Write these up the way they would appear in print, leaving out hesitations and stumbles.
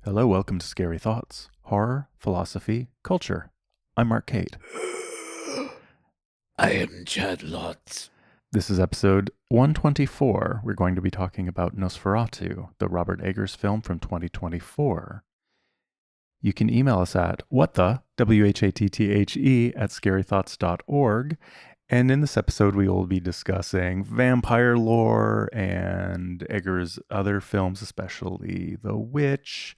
Hello, welcome to Scary Thoughts, Horror, Philosophy, Culture. I'm Mark Cade. I am Chad Lotz. This is episode 124. We're going to be talking about Nosferatu, the Robert Eggers film from 2024. You can email us at whattthe, at scarythoughts.org. And in this episode, we will be discussing vampire lore and Eggers' other films, especially The Witch.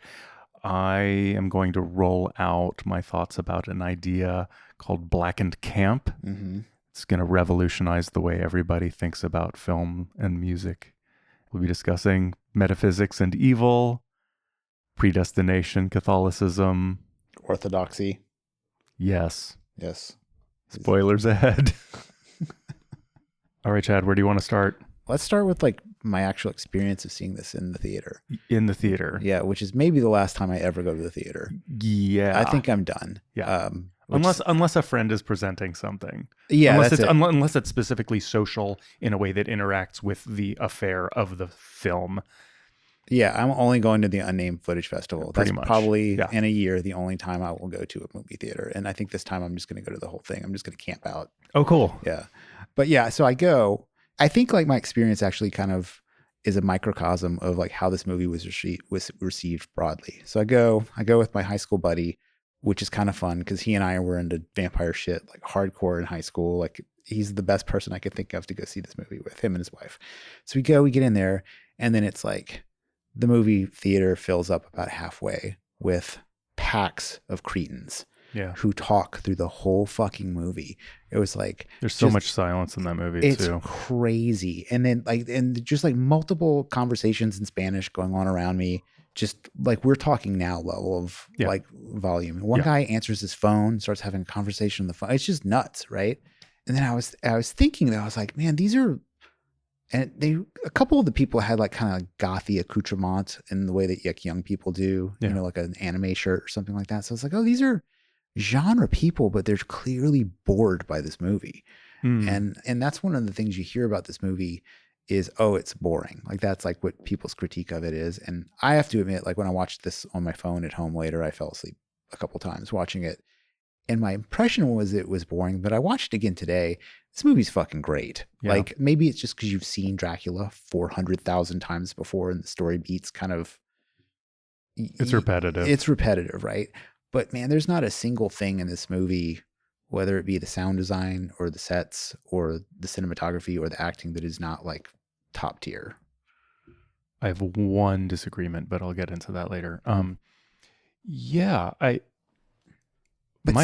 I am going to roll out my thoughts about an idea called blackened camp. Mm-hmm. It's going to revolutionize the way everybody thinks about film and music. We'll be discussing metaphysics and evil, predestination, Catholicism. Orthodoxy. Yes. Yes. Spoilers ahead. All right, Chad, where do you want to start? Let's start with like my actual experience of seeing this in the theater. In the theater. Yeah, which is maybe the last time I ever go to the theater. Yeah. I think I'm done. Yeah. Unless a friend is presenting something. Yeah, unless it's specifically social in a way that interacts with the affair of the film. Yeah, I'm only going to the Unnamed Footage Festival. Pretty That's much. Probably in a year the only time I will go to a movie theater. And I think this time I'm just going to go to the whole thing. I'm just going to camp out. Oh, cool. Yeah. But yeah, so I go. I think like my experience actually kind of is a microcosm of like how this movie was received broadly. So I go with my high school buddy, which is kind of fun because he and I were into vampire shit like hardcore in high school. Like he's the best person I could think of to go see this movie with, him and his wife. So we get in there, and then it's like the movie theater fills up about halfway with packs of cretins. Yeah. Who talk through the whole fucking movie. It was like there's so much silence in that movie too. It's crazy. And then just multiple conversations in Spanish going on around me. Just like we're talking now level of like volume. One guy answers his phone, starts having a conversation on the phone. It's just nuts, right? And then I was thinking that I was like, man, these are, and a couple of the people had like kind of gothy accoutrement in the way that like young people do, you know, like an anime shirt or something like that. So it's like, oh, these are genre people, but they're clearly bored by this movie. And that's one of the things you hear about this movie is, oh, it's boring. Like that's like what people's critique of it is. And I have to admit, like when I watched this on my phone at home later, I fell asleep a couple times watching it. And my impression was it was boring, but I watched it again today. This movie's fucking great. Yeah. Like maybe it's just because you've seen Dracula 400,000 times before and the story beats kind of. It's repetitive. It's repetitive, right? But man, there's not a single thing in this movie, whether it be the sound design or the sets or the cinematography or the acting, that is not like top tier. I have one disagreement, but I'll get into that later.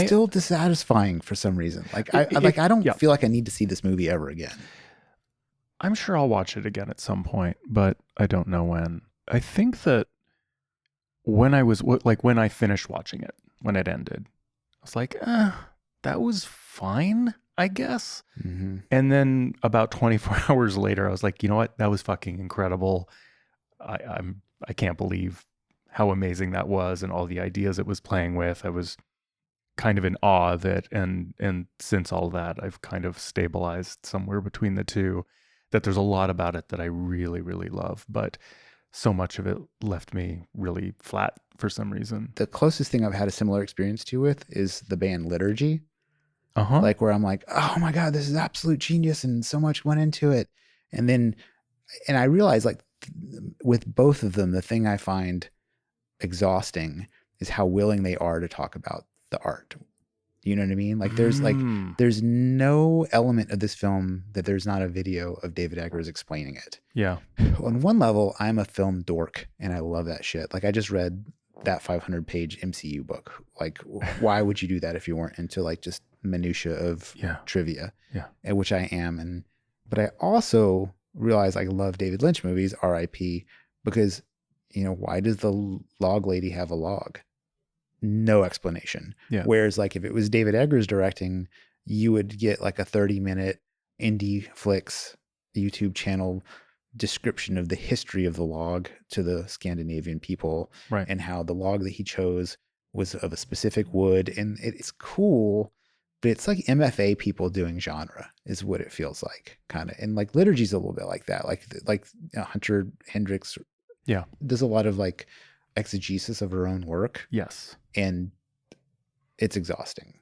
Still dissatisfying for some reason. Like I don't feel like I need to see this movie ever again. I'm sure I'll watch it again at some point, but I don't know when. I think that when I finished watching it, when it ended, I was like, that was fine, I guess. Mm-hmm. And then about 24 hours later, I was like, you know what? That was fucking incredible. I can't believe how amazing that was and all the ideas it was playing with. I was kind of in awe of it. And since all that, I've kind of stabilized somewhere between the two, that there's a lot about it that I really, really love. But so much of it left me really flat for some reason. The closest thing I've had a similar experience to with is the band Liturgy. Uh-huh. Like where I'm like, oh my God, this is absolute genius and so much went into it. And I realized like with both of them, the thing I find exhausting is how willing they are to talk about the art. You know what I mean? Like there's no element of this film that there's not a video of David Eggers explaining it. Yeah. On one level, I'm a film dork and I love that shit. Like I just read that 500-page MCU book. Like why would you do that if you weren't into like just minutia of trivia? Yeah. Which I am. But I also realize I love David Lynch movies, R.I.P., because, you know, why does the log lady have a log? No explanation. Yeah. Whereas like if it was David Eggers directing, you would get like a 30-minute indie flicks YouTube channel description of the history of the log to the Scandinavian people, right, and how the log that he chose was of a specific wood. And it's cool, but it's like MFA people doing genre is what it feels like, kind of. And like Liturgy's a little bit like that. Like you know, Hunter Hendricks does a lot of like exegesis of her own work. Yes. And it's exhausting.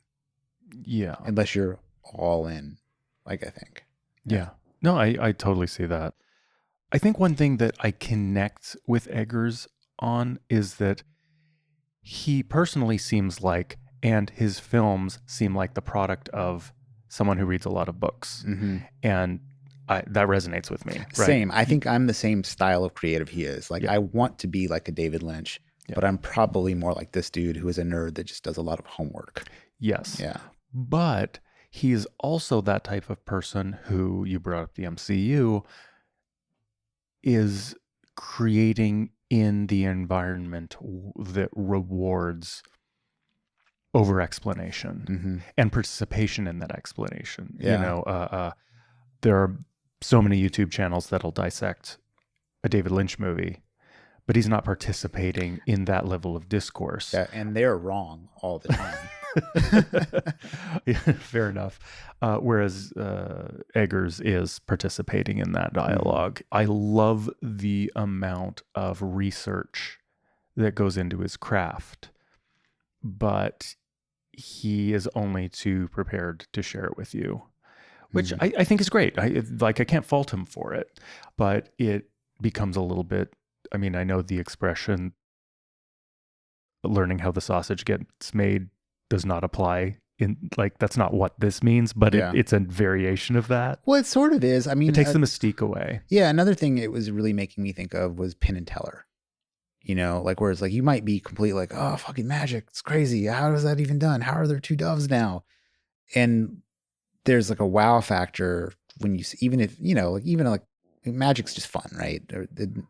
Yeah. Unless you're all in, like, I think. Yeah. No, I totally see that. I think one thing that I connect with Eggers on is that he personally seems like, and his films seem like the product of someone who reads a lot of books. Mm-hmm. And that resonates with me. Right? Same. I think I'm the same style of creative he is. Like, Yeah. I want to be like a David Lynch, but I'm probably more like this dude who is a nerd that just does a lot of homework. Yes. Yeah. But he is also that type of person who, you brought up the MCU, is creating in the environment that rewards over explanation and participation in that explanation. Yeah. You know, there are so many YouTube channels that'll dissect a David Lynch movie, but he's not participating in that level of discourse. Yeah, and they're wrong all the time. Yeah, fair enough. Whereas Eggers is participating in that dialogue. I love the amount of research that goes into his craft, but he is only too prepared to share it with you, which I think is great. I can't fault him for it, but it becomes a little bit, I mean, I know the expression, learning how the sausage gets made does not apply in, like, that's not what this means, but it's a variation of that. Well, it sort of is. I mean, it takes the mystique away. Yeah. Another thing it was really making me think of was Penn and Teller. You know, like, where it's like, you might be completely like, oh, fucking magic, it's crazy. How is that even done? How are there two doves now? And there's like a wow factor when you see, even if, you know, like, even like magic's just fun, right?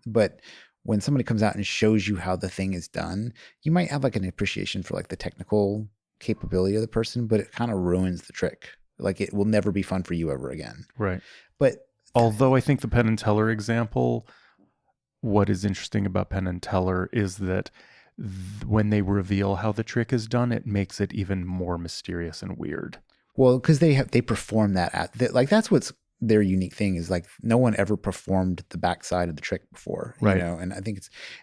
But when somebody comes out and shows you how the thing is done, you might have like an appreciation for like the technical capability of the person, but it kind of ruins the trick. Like, it will never be fun for you ever again. Right. But although I think the Penn and Teller example, what is interesting about Penn and Teller is that when they reveal how the trick is done, it makes it even more mysterious and weird. Well, because they perform that like, that's what's their unique thing, is like, no one ever performed the backside of the trick before, right? You know, and I think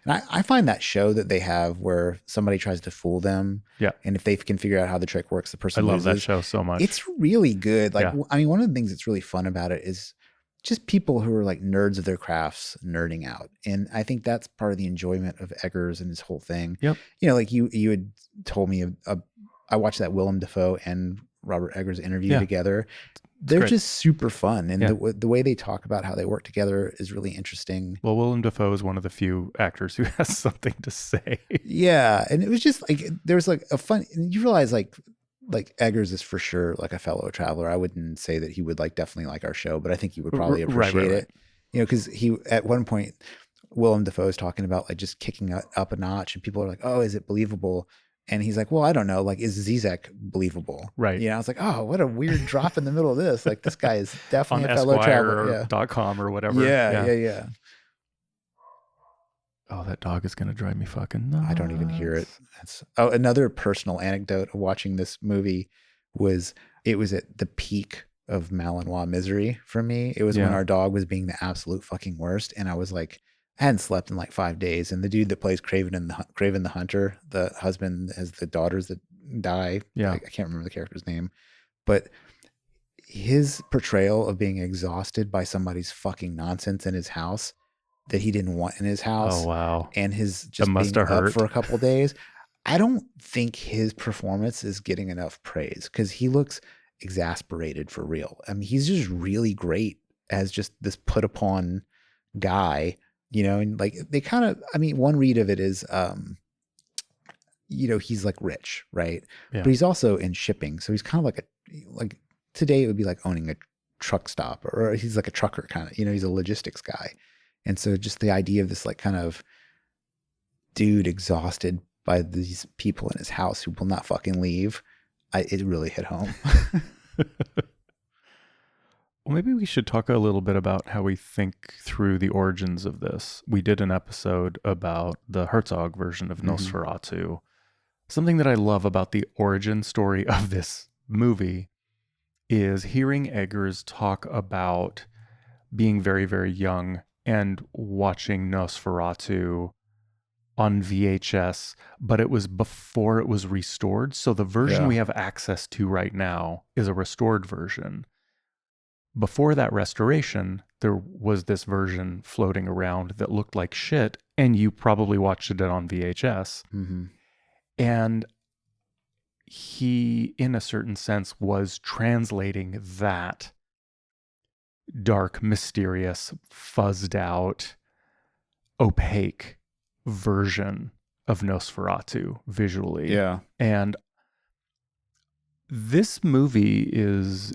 I find that show that they have where somebody tries to fool them, and if they can figure out how the trick works, the person I loses. love that show so much. It's really good. Like, I mean, one of the things that's really fun about it is just people who are like nerds of their crafts nerding out, and I think that's part of the enjoyment of Eggers and his whole thing. Yep. You know, like you had told me, I watched that Willem Dafoe and Robert Eggers interview together. They're just super fun. And the way they talk about how they work together is really interesting. Well, Willem Dafoe is one of the few actors who has something to say. Yeah. And it was just like, there was like a fun, you realize like Eggers is for sure like a fellow traveler. I wouldn't say that he would like definitely like our show, but I think he would probably appreciate it. You know, because he, at one point, Willem Dafoe is talking about like just kicking up a notch, and people are like, oh, is it believable? And he's like, well, I don't know. Like, is Zizek believable? Right. You know, I was like, oh, what a weird drop in the middle of this. Like, this guy is definitely on a fellow traveler. .com or whatever. Yeah. Oh, that dog is going to drive me fucking nuts. I don't even hear it. Another personal anecdote of watching this movie was, it was at the peak of Malinois misery for me. It was when our dog was being the absolute fucking worst. And I was like, I hadn't slept in like 5 days, and the dude that plays Craven the Hunter, the husband has the daughters that die. I can't remember the character's name, but his portrayal of being exhausted by somebody's fucking nonsense in his house that he didn't want in his house. Oh wow! And his just being up for a couple of days. I don't think his performance is getting enough praise, because he looks exasperated for real. I mean, he's just really great as just this put upon guy. You know, and like, they kind of, I mean, one read of it is, you know, he's like rich, right? But he's also in shipping. So he's kind of like today it would be like owning a truck stop, or he's like a trucker kind of, you know, he's a logistics guy. And so just the idea of this like kind of dude exhausted by these people in his house who will not fucking leave, it really hit home. Well, maybe we should talk a little bit about how we think through the origins of this. We did an episode about the Herzog version of Nosferatu. Something that I love about the origin story of this movie is hearing Eggers talk about being very, very young and watching Nosferatu on VHS, but it was before it was restored. So the version we have access to right now is a restored version. Before that restoration, there was this version floating around that looked like shit, and you probably watched it on VHS. Mm-hmm. And he, in a certain sense, was translating that dark, mysterious, fuzzed out, opaque version of Nosferatu visually. Yeah. And this movie is,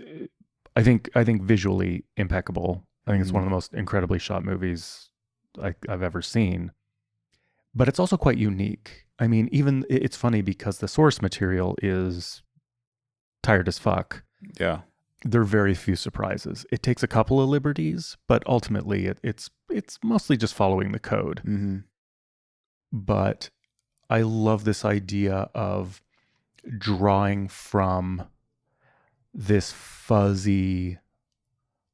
I think visually impeccable. I think it's one of the most incredibly shot movies I've ever seen. But it's also quite unique. I mean, even it's funny because the source material is tired as fuck. Yeah. There are very few surprises. It takes a couple of liberties, but ultimately it's mostly just following the code. Mm-hmm. But I love this idea of drawing from this fuzzy,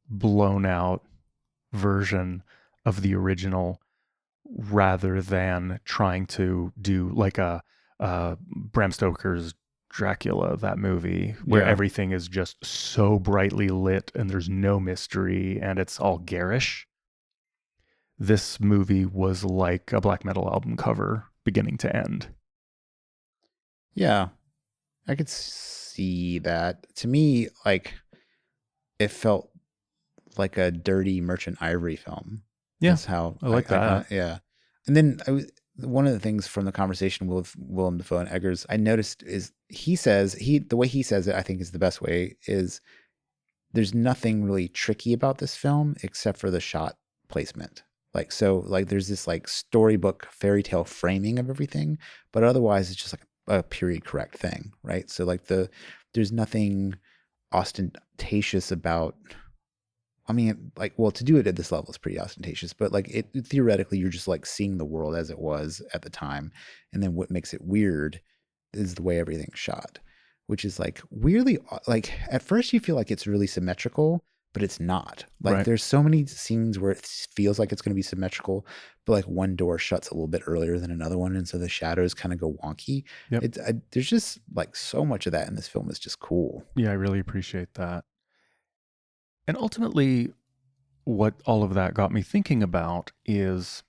blown out version of the original rather than trying to do like a Bram Stoker's Dracula, that movie, where everything is just so brightly lit and there's no mystery and it's all garish. This movie was like a black metal album cover beginning to end. Yeah, I could see that. To me, like, it felt like a dirty Merchant Ivory film. Yeah, that's how I like that. Yeah, and then one of the things from the conversation with Willem Dafoe and Eggers, I noticed is the way he says it, I think is the best way, is there's nothing really tricky about this film except for the shot placement. Like, so like there's this like storybook fairy tale framing of everything, but otherwise it's just like a period correct thing, right? So like there's nothing ostentatious about, I mean, like, well, to do it at this level is pretty ostentatious, but like it theoretically, you're just like seeing the world as it was at the time. And then what makes it weird is the way everything's shot, which is like weirdly, like at first you feel like it's really symmetrical, but it's not. Like there's so many scenes where it feels like it's going to be symmetrical, but like one door shuts a little bit earlier than another one. And so the shadows kind of go wonky. Yep. There's just like so much of that in this film is just cool. Yeah, I really appreciate that. And ultimately, what all of that got me thinking about is,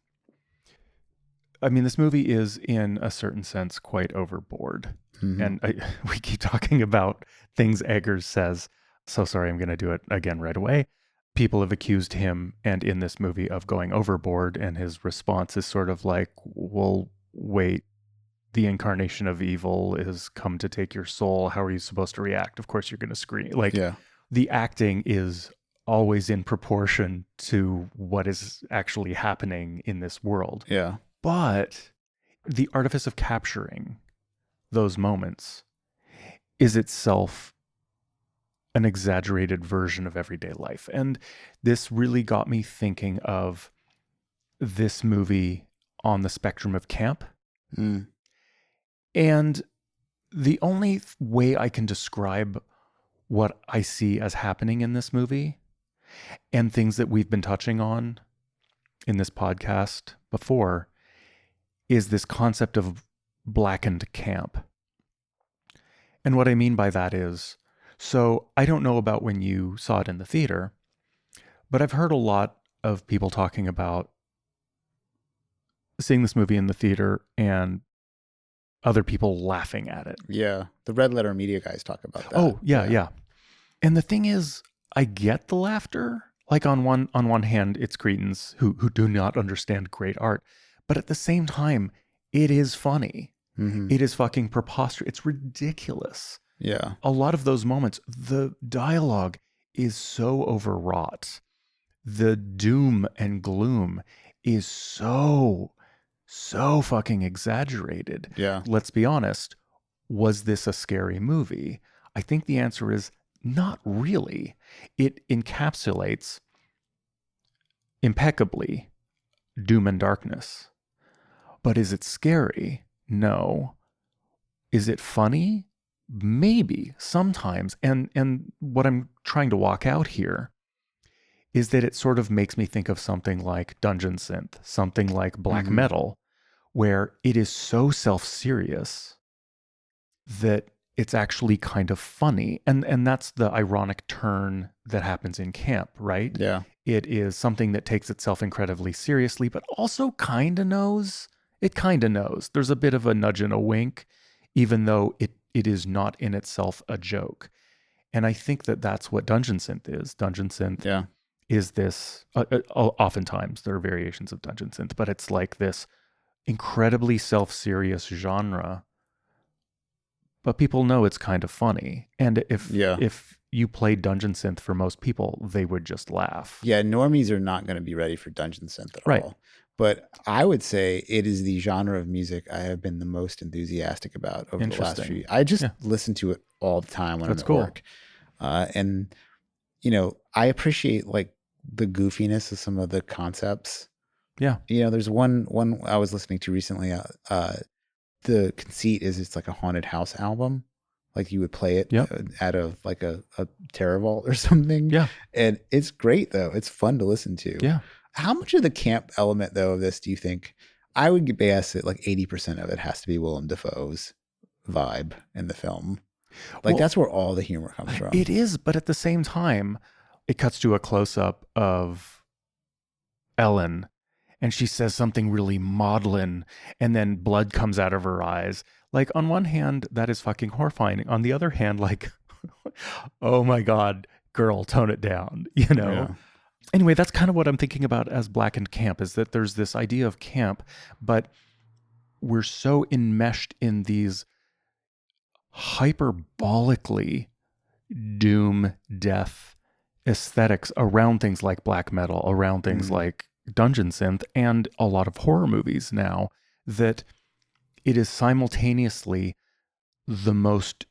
I mean, this movie is in a certain sense quite overboard. Mm-hmm. And we keep talking about things Eggers says. So sorry, I'm going to do it again right away. People have accused him and in this movie of going overboard. And his response is sort of like, well, wait, the incarnation of evil is come to take your soul. How are you supposed to react? Of course, you're going to scream. Like, the acting is always in proportion to what is actually happening in this world. Yeah. But the artifice of capturing those moments is itself an exaggerated version of everyday life. And this really got me thinking of this movie on the spectrum of camp. Mm. And the only way I can describe what I see as happening in this movie and things that we've been touching on in this podcast before is this concept of blackened camp. And what I mean by that is, so I don't know about when you saw it in the theater, but I've heard a lot of people talking about seeing this movie in the theater and other people laughing at it. Yeah. The Red Letter Media guys talk about that. Oh, yeah. And the thing is, I get the laughter. Like on one hand, it's cretins who do not understand great art. But at the same time, it is funny. Mm-hmm. It is fucking preposterous. It's ridiculous. Yeah. A lot of those moments, the dialogue is so overwrought. The doom and gloom is so fucking exaggerated. Yeah. Let's be honest. Was this a scary movie? I think the answer is not really. It encapsulates impeccably doom and darkness. But is it scary? No. Is it funny? Maybe, sometimes. And what I'm trying to walk out here is that it sort of makes me think of something like Dungeon Synth, something like black metal, where it is so self-serious that it's actually kind of funny. And that's the ironic turn that happens in camp, right? Yeah. It is something that takes itself incredibly seriously, but also kind of knows. It kind of knows. There's a bit of a nudge and a wink, even though it is not in itself a joke. And I think that that's what Dungeon Synth is. Dungeon Synth is this, oftentimes there are variations of Dungeon Synth, but it's like this incredibly self-serious genre. But people know it's kind of funny. And if you play Dungeon Synth for most people, they would just laugh. Yeah, normies are not going to be ready for Dungeon Synth at all. But I would say it is the genre of music I have been the most enthusiastic about over the last few years. I just listen to it all the time when I'm at work. And, you know, I appreciate like the goofiness of some of the concepts. Yeah. You know, there's one I was listening to recently. The conceit is it's like a haunted house album. Like you would play it at a terror vault or something. Yeah. And it's great though. It's fun to listen to. Yeah. How much of the camp element though of this do you think? I would guess that like 80% of it has to be Willem Dafoe's vibe in the film. Like that's where all the humor comes from. It is, but at the same time, it cuts to a close-up of Ellen and she says something really maudlin and then blood comes out of her eyes. Like on one hand, that is fucking horrifying. On the other hand, like, oh my God, girl, tone it down, you know? Yeah. Anyway, that's kind of what I'm thinking about as blackened camp, is that there's this idea of camp, but we're so enmeshed in these hyperbolically doom, death aesthetics around things like black metal, around things like Dungeon Synth, and a lot of horror movies now, that it is simultaneously the most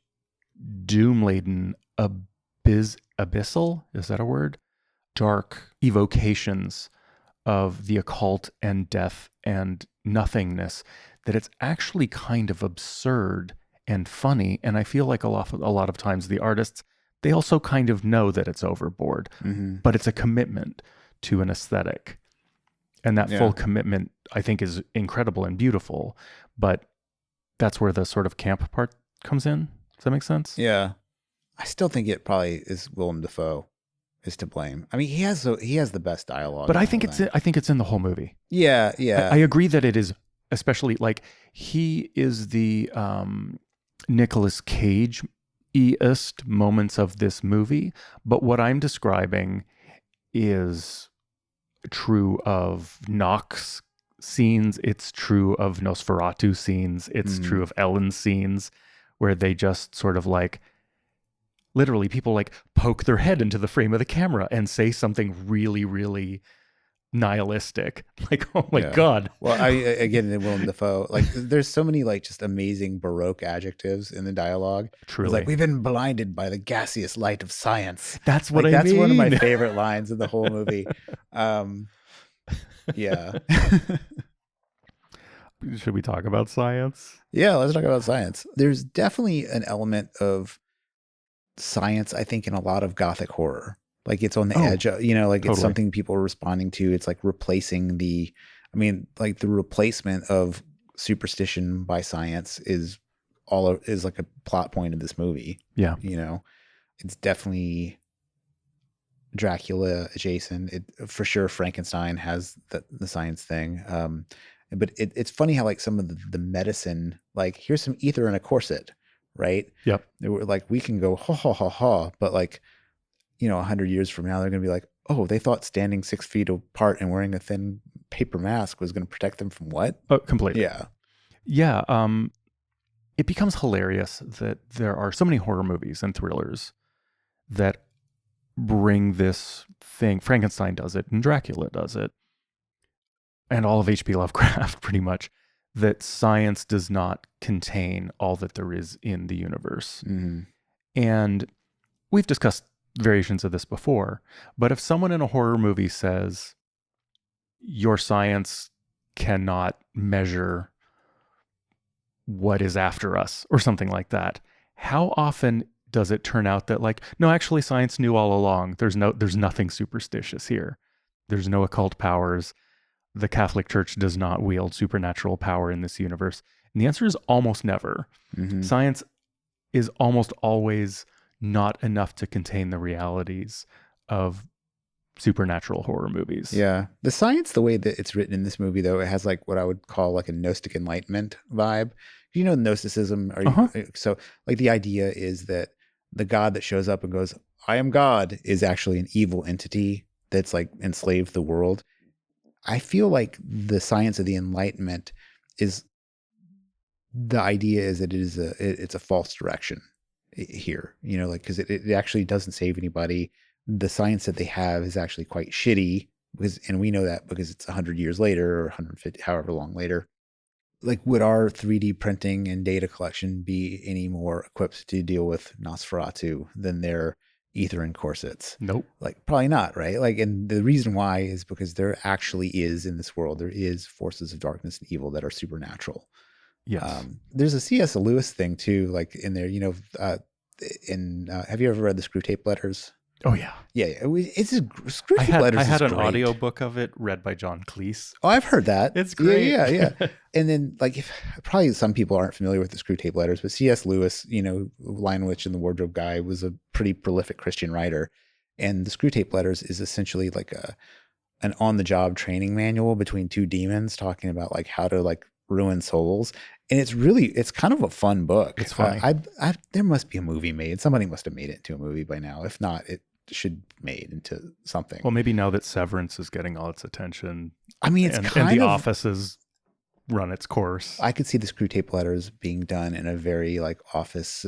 doom-laden, abyssal, is that a word? Dark evocations of the occult and death and nothingness, that it's actually kind of absurd and funny. And I feel like a lot of times the artists, they also kind of know that it's overboard, but it's a commitment to an aesthetic. And that full commitment, I think, is incredible and beautiful. But that's where the sort of camp part comes in. Does that make sense? Yeah. I still think it probably is Willem Dafoe is to blame. I mean, he has the best dialogue. But I think it's in the whole movie. Yeah, yeah. I agree that it is, especially like he is the Nicolas Cage-iest moments of this movie. But what I'm describing is true of Nox scenes. It's true of Nosferatu scenes. It's true of Ellen scenes, where they just sort of like, literally people like poke their head into the frame of the camera and say something really, really nihilistic. Like, oh my God. Well, again, in Willem Dafoe, like there's so many like just amazing Baroque adjectives in the dialogue. Truly. It's like, we've been blinded by the gaseous light of science. That's what that's mean. One of my favorite lines in the whole movie. Yeah. Should we talk about science? Yeah, let's talk about science. There's definitely an element of science, I think, in a lot of Gothic horror. Like it's on the edge of, you know, like it's something people are responding to. It's like replacing the replacement of superstition by science is like a plot point of this movie. Yeah. You know, it's definitely Dracula adjacent. For sure Frankenstein has the science thing. But it's funny how like some of the medicine, like here's some ether in a corset, right? Yep. They were like, we can go ha ha ha ha, but like, you know, 100 years from now, they're going to be like, oh, they thought standing 6 feet apart and wearing a thin paper mask was going to protect them from what? Oh, completely. Yeah. Yeah. It becomes hilarious that there are so many horror movies and thrillers that bring this thing. Frankenstein does it and Dracula does it. And all of H.P. Lovecraft, pretty much, that science does not contain all that there is in the universe. Mm-hmm. And we've discussed variations of this before, but if someone in a horror movie says, your science cannot measure what is after us, or something like that, how often does it turn out that like, no, actually science knew all along. There's nothing superstitious here. There's no occult powers. the Catholic Church does not wield supernatural power in this universe? And the answer is almost never. Mm-hmm. Science is almost always not enough to contain the realities of supernatural horror movies. Yeah. The science, the way that it's written in this movie, though, it has like what I would call like a Gnostic Enlightenment vibe. You know, Gnosticism. So like the idea is that the God that shows up and goes, I am God, is actually an evil entity that's like enslaved the world. I feel like the science of the Enlightenment is, the idea is that it's a false direction here, you know, like, because it actually doesn't save anybody. The science that they have is actually quite shitty, and we know that because it's 100 years later or 150, however long later. Like, would our 3D printing and data collection be any more equipped to deal with Nosferatu than their ether and corsets? Nope. Like, probably not, right? Like, and the reason why is because there actually is, in this world, there is forces of darkness and evil that are supernatural. Yes. There's a C.S. Lewis thing too, like in there, you know, have you ever read the Screw Tape Letters? Oh yeah. Yeah. It's a Screw Tape Letters. I had an great. audiobook of it read by John Cleese. Oh, I've heard that. It's great. Yeah. And then like, probably some people aren't familiar with the Screw Tape Letters, but C.S. Lewis, you know, Lion Witch and the Wardrobe Guy, was a pretty prolific Christian writer. And the Screw Tape Letters is essentially like an on-the-job training manual between two demons talking about like how to like ruin souls. And it's kind of a fun book. It's funny. There must be a movie made. Somebody must have made it into a movie by now. If not, it should be made into something. Well, maybe now that Severance is getting all its attention. I mean, it's and The Office has run its course. I could see the Screw Tape Letters being done in a very like Office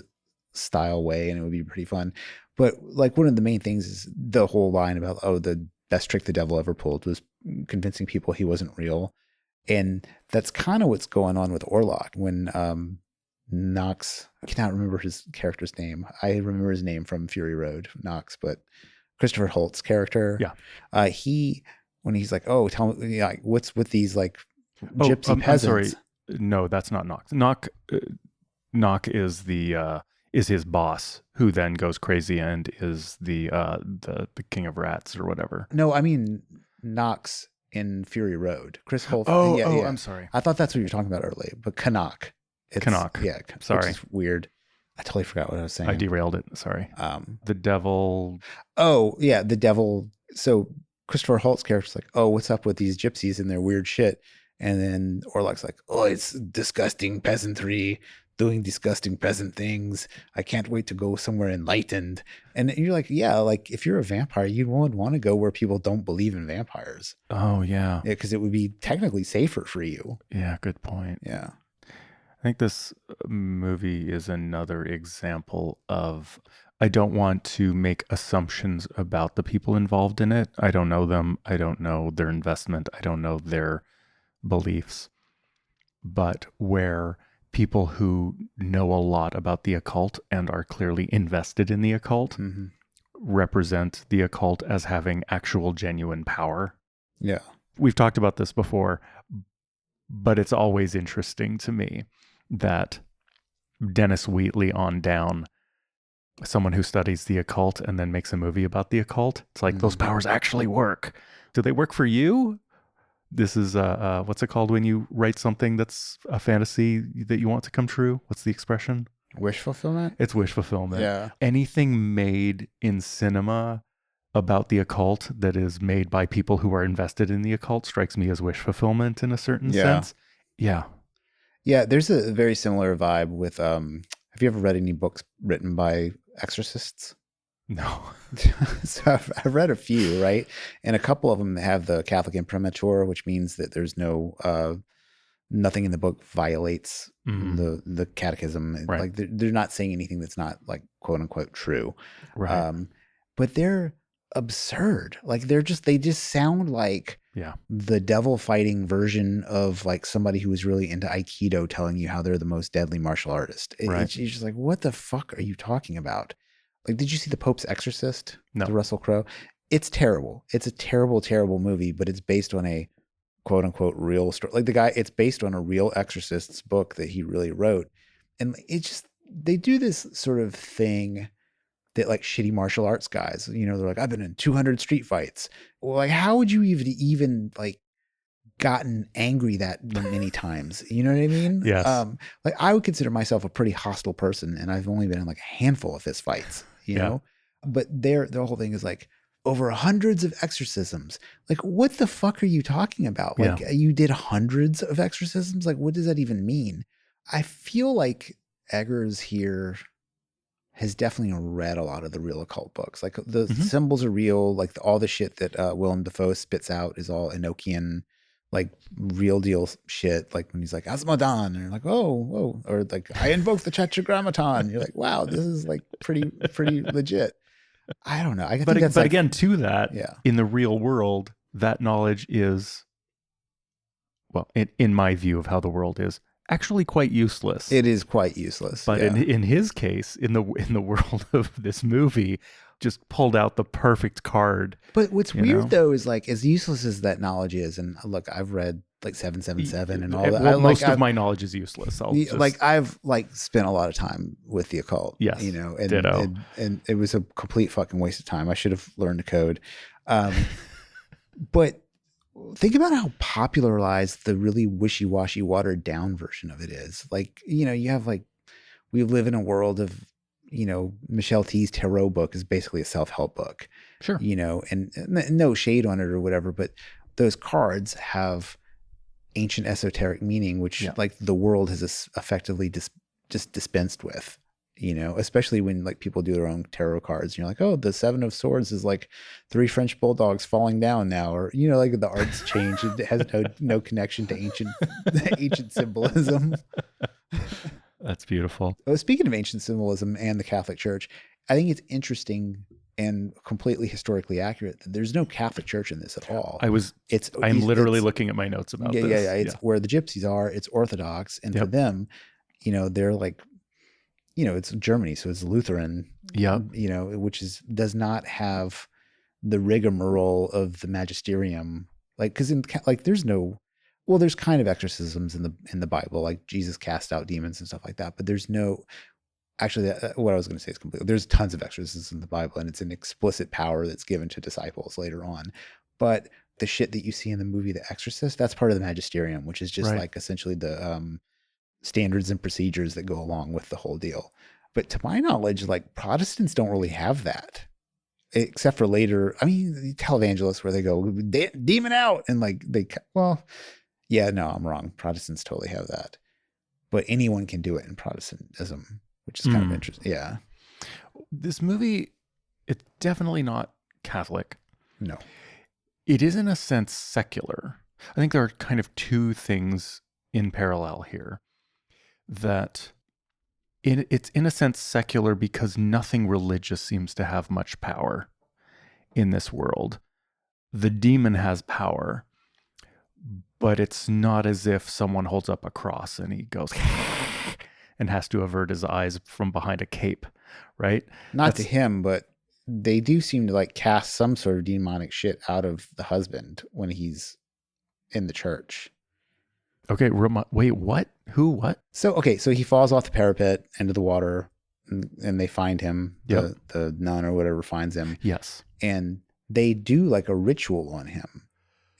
style way, and it would be pretty fun. But like, one of the main things is the whole line about, the best trick the devil ever pulled was convincing people he wasn't real. And that's kind of what's going on with Orlok when Knox, I cannot remember his character's name. I remember his name from Fury Road, Knox, but Christopher Holt's character. Yeah. When he's like, oh, tell me, like, what's with these like gypsy peasants? I'm sorry. No, that's not Knox. Knock is is his boss, who then goes crazy and is the king of rats or whatever. No, I mean Knox in Fury Road. Chris Holt. Yeah. I'm sorry. I thought that's what you were talking about earlier, but Canuck. Canuck. Yeah. Sorry. Which is weird. I totally forgot what I was saying. I derailed it. Sorry. The devil. Oh, yeah. The devil. So Christopher Holt's character's like, oh, what's up with these gypsies and their weird shit? And then Orlok's like, oh, it's disgusting peasantry doing disgusting peasant things. I can't wait to go somewhere enlightened. And you're like, yeah, like if you're a vampire, you would want to go where people don't believe in vampires. Oh, yeah. Because it would be technically safer for you. Yeah, good point. Yeah. I think this movie is another example of, I don't want to make assumptions about the people involved in it. I don't know them. I don't know their investment. I don't know their beliefs. But where people who know a lot about the occult and are clearly invested in the occult represent the occult as having actual genuine power. Yeah. We've talked about this before, but it's always interesting to me that Dennis Wheatley on down, someone who studies the occult and then makes a movie about the occult, it's like those powers actually work. Do they work for you? This is what's it called when you write something that's a fantasy that you want to come true? What's the expression? Wish fulfillment? It's wish fulfillment. Yeah. Anything made in cinema about the occult that is made by people who are invested in the occult strikes me as wish fulfillment in a certain sense. Yeah. Yeah, there's a very similar vibe with have you ever read any books written by exorcists? No. So I've read a few, right? And a couple of them have the Catholic imprimatur, which means that there's no nothing in the book violates the catechism. Right. Like they're not saying anything that's not like quote unquote true. Right. But they're absurd. Like they just sound like the devil fighting version of like somebody who was really into Aikido telling you how they're the most deadly martial artist. It's just like, what the fuck are you talking about? Like, did you see The Pope's Exorcist? No. The Russell Crowe? It's terrible. It's a terrible, terrible movie, but it's based on a quote unquote real story. Like it's based on a real exorcist's book that he really wrote. And they do this sort of thing that like shitty martial arts guys, they're like, I've been in 200 street fights. Well, like, how would you even like gotten angry that many times. You know what I mean? Yes. Like I would consider myself a pretty hostile person, and I've only been in like a handful of fist fights, you know? But their whole thing is like over hundreds of exorcisms. Like, what the fuck are you talking about? Like you did hundreds of exorcisms? Like, what does that even mean? I feel like Eggers here has definitely read a lot of the real occult books. Like the symbols are real. Like all the shit that Willem Dafoe spits out is all Enochian, like real deal shit. Like when he's like Asmodan, and you're like, oh, whoa, or like I invoke the Tetragrammaton. You're like, wow, this is like pretty legit. I don't know. But again, to that, in the real world, that knowledge is, well, in my view of how the world is, actually quite useless. It is quite useless. But in his case, in the world of this movie, just pulled out the perfect card. But what's weird though is like as useless as that knowledge is, and look, I've read like 777 and all that. Well, most of my knowledge is useless. I've like spent a lot of time with the occult. Yes, you know, and, ditto. And it was a complete fucking waste of time. I should have learned to code. But think about how popularized the really wishy-washy, watered down version of it is. Like, you know, you have like, we live in a world of, you know, Michelle T's tarot book is basically a self-help book. Sure. You know, and no shade on it or whatever, but those cards have ancient esoteric meaning, which like the world has effectively just dispensed with. You know, especially when like people do their own tarot cards and you're like, oh, the 7 of Swords is like 3 French bulldogs falling down now. Or, you know, like the art's changed. It has no connection to ancient symbolism. That's beautiful. Oh, speaking of ancient symbolism and the Catholic Church, I think it's interesting and completely historically accurate that there's no Catholic Church in this at all. I'm literally looking at my notes about this. Yeah. It's where the gypsies are. It's Orthodox. And for them, you know, they're like, you know, it's Germany, so it's Lutheran, you know, which does not have the rigmarole of the magisterium. Like, because there's kind of exorcisms in the Bible, like Jesus cast out demons and stuff like that. But there's no, actually, what I was going to say is completely. There's tons of exorcisms in the Bible, and it's an explicit power that's given to disciples later on. But the shit that you see in the movie The Exorcist, that's part of the magisterium, which is just like essentially the standards and procedures that go along with the whole deal. But to my knowledge, like Protestants don't really have that, except for later. I mean, televangelists where they go demon out and like I'm wrong. Protestants totally have that, but anyone can do it in Protestantism, which is kind of interesting. Yeah. This movie, it's definitely not Catholic. No. It is in a sense secular. I think there are kind of two things in parallel here. That it's in a sense secular because nothing religious seems to have much power in this world. The demon has power, but it's not as if someone holds up a cross and he goes and has to avert his eyes from behind a cape, right? Not to him, but they do seem to like cast some sort of demonic shit out of the husband when he's in the church. Okay, wait, what? Who, what? So he falls off the parapet into the water and they find him. The nun or whatever finds him. Yes. And they do like a ritual on him.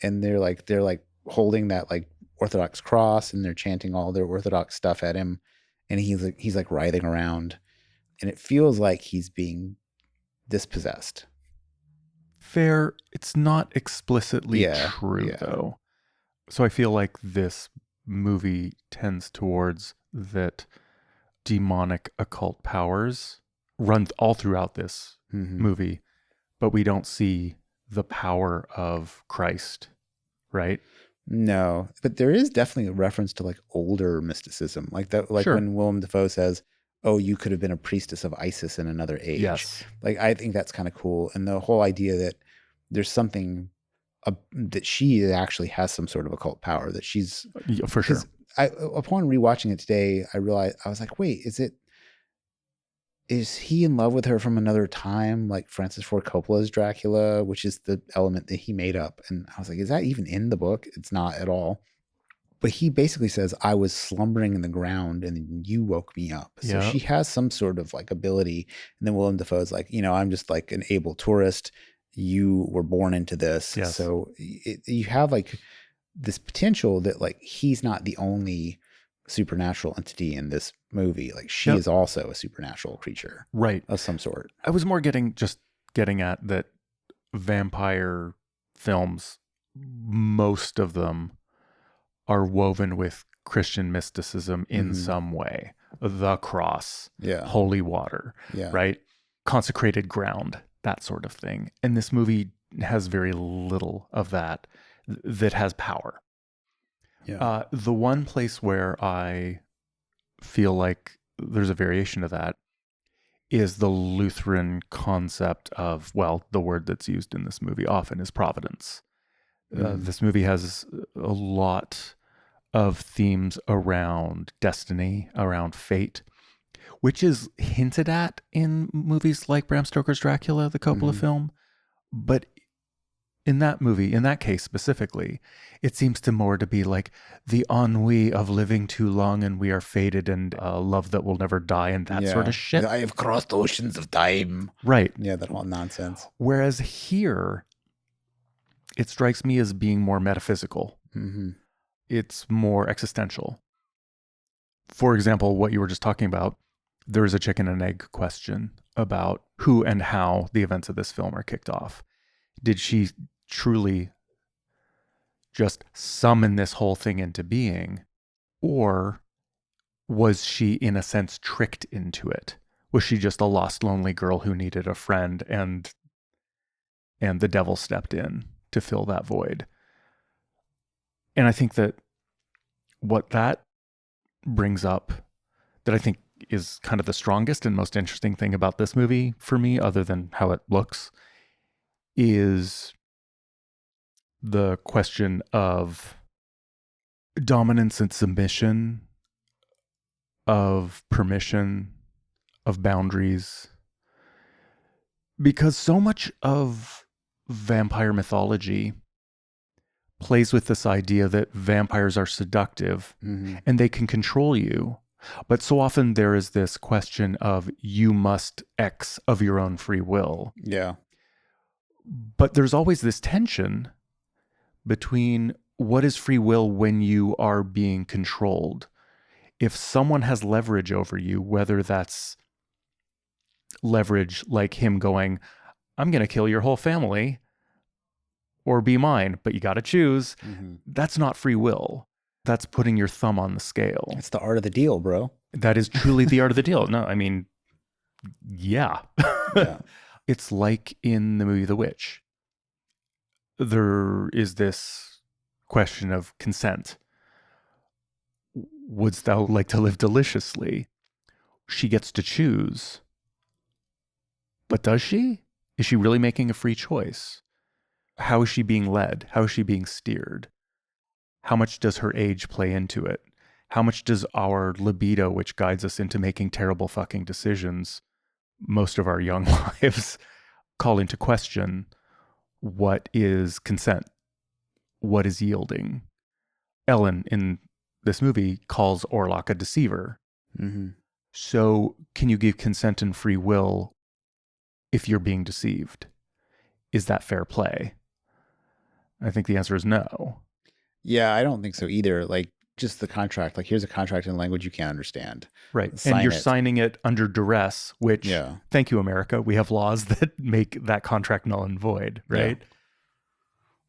And they're like holding that like Orthodox cross and they're chanting all their Orthodox stuff at him. And he's like writhing around. And it feels like he's being dispossessed. Fair. It's not explicitly true though. So I feel like this movie tends towards that demonic occult powers run all throughout this movie, but we don't see the power of Christ, right? No, but there is definitely a reference to like older mysticism, like that, like when Willem Dafoe says, "Oh, you could have been a priestess of Isis in another age." Yes, like I think that's kind of cool, and the whole idea that there's something that she actually has some sort of occult power that she's for sure. Upon rewatching it today, I realized I was like, wait, is he in love with her from another time, like Francis Ford Coppola's Dracula, which is the element that he made up? And I was like, is that even in the book? It's not at all. But he basically says, I was slumbering in the ground and then you woke me up. So she has some sort of like ability. And then Willem Dafoe's like, you know, I'm just like an able tourist. You were born into this. Yes. So you have like this potential that like he's not the only supernatural entity in this movie. Like she is also a supernatural creature, right, of some sort. I was more getting at that vampire films, most of them are woven with Christian mysticism in some way. The cross, holy water, right? Consecrated ground, that sort of thing. And this movie has very little of that has power. The one place where I feel like there's a variation of that is the Lutheran concept of, well, the word that's used in this movie often is providence. This movie has a lot of themes around destiny, around fate, which is hinted at in movies like Bram Stoker's Dracula, the Coppola film. But in that movie, in that case specifically, it seems to more to be like the ennui of living too long and we are fated and love that will never die and that sort of shit. I have crossed oceans of time. Right. Yeah, that whole nonsense. Whereas here, it strikes me as being more metaphysical. It's more existential. For example, what you were just talking about, there is a chicken and egg question about who and how the events of this film are kicked off. Did she truly just summon this whole thing into being, or was she in a sense tricked into it? Was she just a lost, lonely girl who needed a friend and the devil stepped in to fill that void? And I think that what that brings up, that I think is kind of the strongest and most interesting thing about this movie for me, other than how it looks, is the question of dominance and submission, of permission, of boundaries. Because so much of vampire mythology plays with this idea that vampires are seductive and they can control you. But so often there is this question of you must X of your own free will. Yeah. But there's always this tension between what is free will when you are being controlled. If someone has leverage over you, whether that's leverage like him going, I'm going to kill your whole family, or be mine, but you got to choose. That's not free will. That's putting your thumb on the scale. It's the art of the deal, bro. That is truly the art of the deal. No, I mean, yeah. It's like in the movie The Witch. There is this question of consent. Wouldst thou like to live deliciously? She gets to choose. But does she? Is she really making a free choice? How is she being led? How is she being steered? How much does her age play into it? How much does our libido, which guides us into making terrible fucking decisions most of our young lives, call into question what is consent? What is yielding? Ellen in this movie calls Orlok a deceiver. So can you give consent and free will if you're being deceived? Is that fair play? I think the answer is no. Yeah, I don't think so either. Like, just the contract. Like, here's a contract in language you can't understand. Right. And you're signing it under duress, which, thank you, America. We have laws that make that contract null and void, right? Yeah.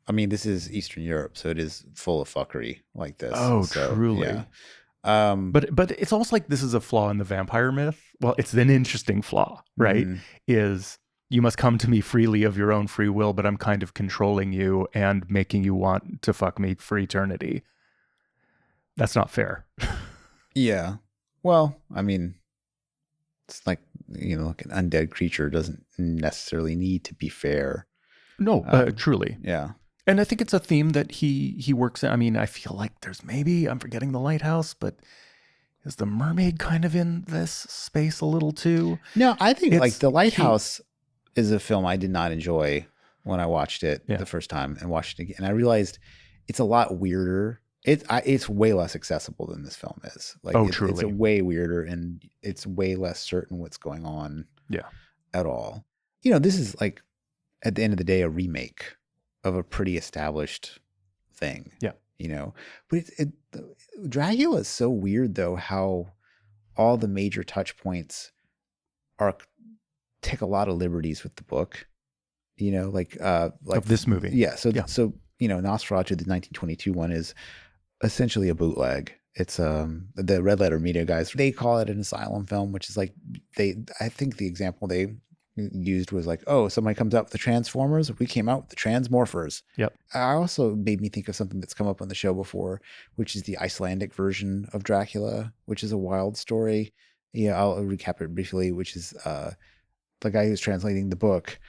I mean, this is Eastern Europe, so it is full of fuckery like this. Oh, so, truly. Yeah. But it's almost like this is a flaw in the vampire myth. Well, it's an interesting flaw, right? Is you must come to me freely of your own free will, but I'm kind of controlling you and making you want to fuck me for eternity. That's not fair. Yeah. Well, I mean, it's like, like an undead creature doesn't necessarily need to be fair. No, truly. Yeah. And I think it's a theme that he works in. I mean, I feel like there's I'm forgetting the lighthouse, but is the mermaid kind of in this space a little too? No, I think like the lighthouse is a film I did not enjoy when I watched it the first time and watched it again. And I realized it's a lot weirder. It's way less accessible than this film is. Like, truly. It's way weirder and it's way less certain what's going on at all. This is like, at the end of the day, a remake of a pretty established thing. Yeah. But Dracula is so weird though, how all the major touch points take a lot of liberties with the book, like of this movie. Yeah. So Nosferatu, the 1922 one, is essentially a bootleg. It's the Red Letter Media guys, they call it an asylum film, which is like I think the example they used was like, oh, somebody comes out with the Transformers, we came out with the Transmorphers. Yep. I also made me think of something that's come up on the show before, which is the Icelandic version of Dracula, which is a wild story. Yeah, I'll recap it briefly, which is the guy who's translating the book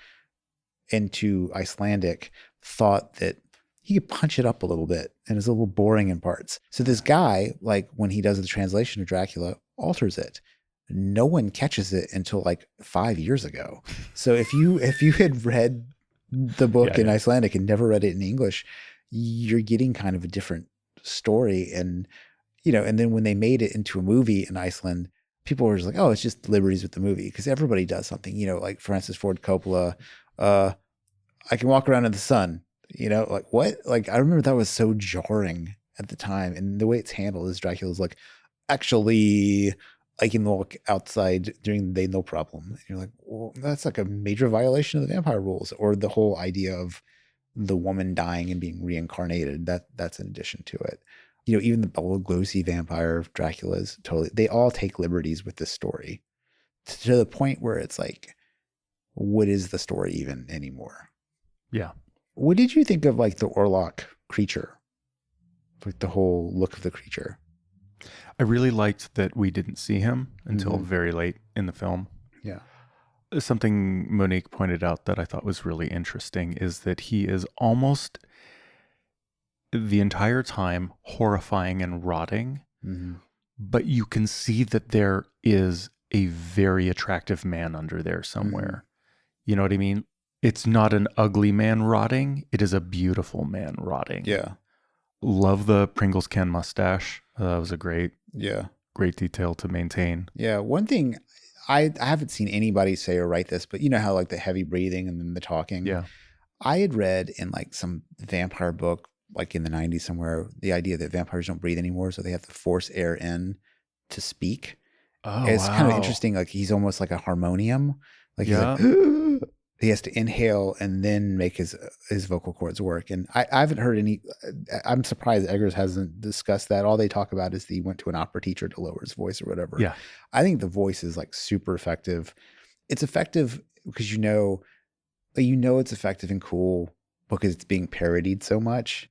into Icelandic thought that he could punch it up a little bit and it's a little boring in parts. So this guy, like when he does the translation of Dracula, alters it. No one catches it until like 5 years ago. So if you had read the book in Icelandic and never read it in English, you're getting kind of a different story. And, and then when they made it into a movie in Iceland, people were just like, oh, it's just liberties with the movie. Because everybody does something, like Francis Ford Coppola, I can walk around in the sun, like what? Like, I remember that was so jarring at the time. And the way it's handled is Dracula's like, actually, I can walk outside during the day, no problem. And you're like, well, that's like a major violation of the vampire rules, or the whole idea of the woman dying and being reincarnated. That's an addition to it. Even the Bela Lugosi vampire Dracula's they all take liberties with this story to the point where it's like, what is the story even anymore? Yeah. What did you think of like the Orlok creature? Like the whole look of the creature? I really liked that we didn't see him until very late in the film. Yeah. Something Monique pointed out that I thought was really interesting is that he is almost the entire time horrifying and rotting, but you can see that there is a very attractive man under there somewhere. You know what I mean? It's not an ugly man rotting. It is a beautiful man rotting. Yeah. Love the Pringles can mustache. That was a great detail to maintain. Yeah. One thing, I haven't seen anybody say or write this, but you know how like the heavy breathing and then the talking? Yeah. I had read in like some vampire book, like in the 90s somewhere, the idea that vampires don't breathe anymore, so they have to force air in to speak. Oh, it's kind of interesting. Like he's almost like a harmonium. Like he's like, he has to inhale and then make his vocal cords work. And I haven't heard any. I'm surprised Eggers hasn't discussed that. All they talk about is he went to an opera teacher to lower his voice or whatever. Yeah, I think the voice is like super effective. It's effective because it's effective and cool because it's being parodied so much.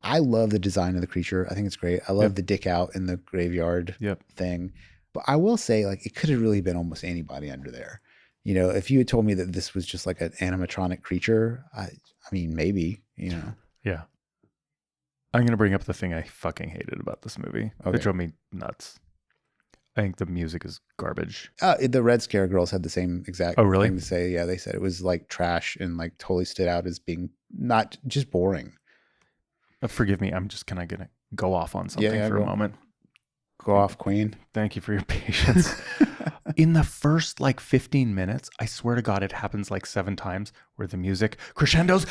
I love the design of the creature. I think it's great. I love the dick out in the graveyard thing. But I will say, like, it could have really been almost anybody under there. If you had told me that this was just like an animatronic creature, I mean, maybe, Yeah. I'm going to bring up the thing I fucking hated about this movie. Okay. It drove me nuts. I think the music is garbage. The Red Scare girls had the same exact thing to say. Yeah, they said it was like trash and like totally stood out as being not just boring. Forgive me. I'm just kind of going to go off on something for a moment. Go off, Queen. Thank you for your patience. In the first like 15 minutes, I swear to God, it happens like 7 times where the music crescendos,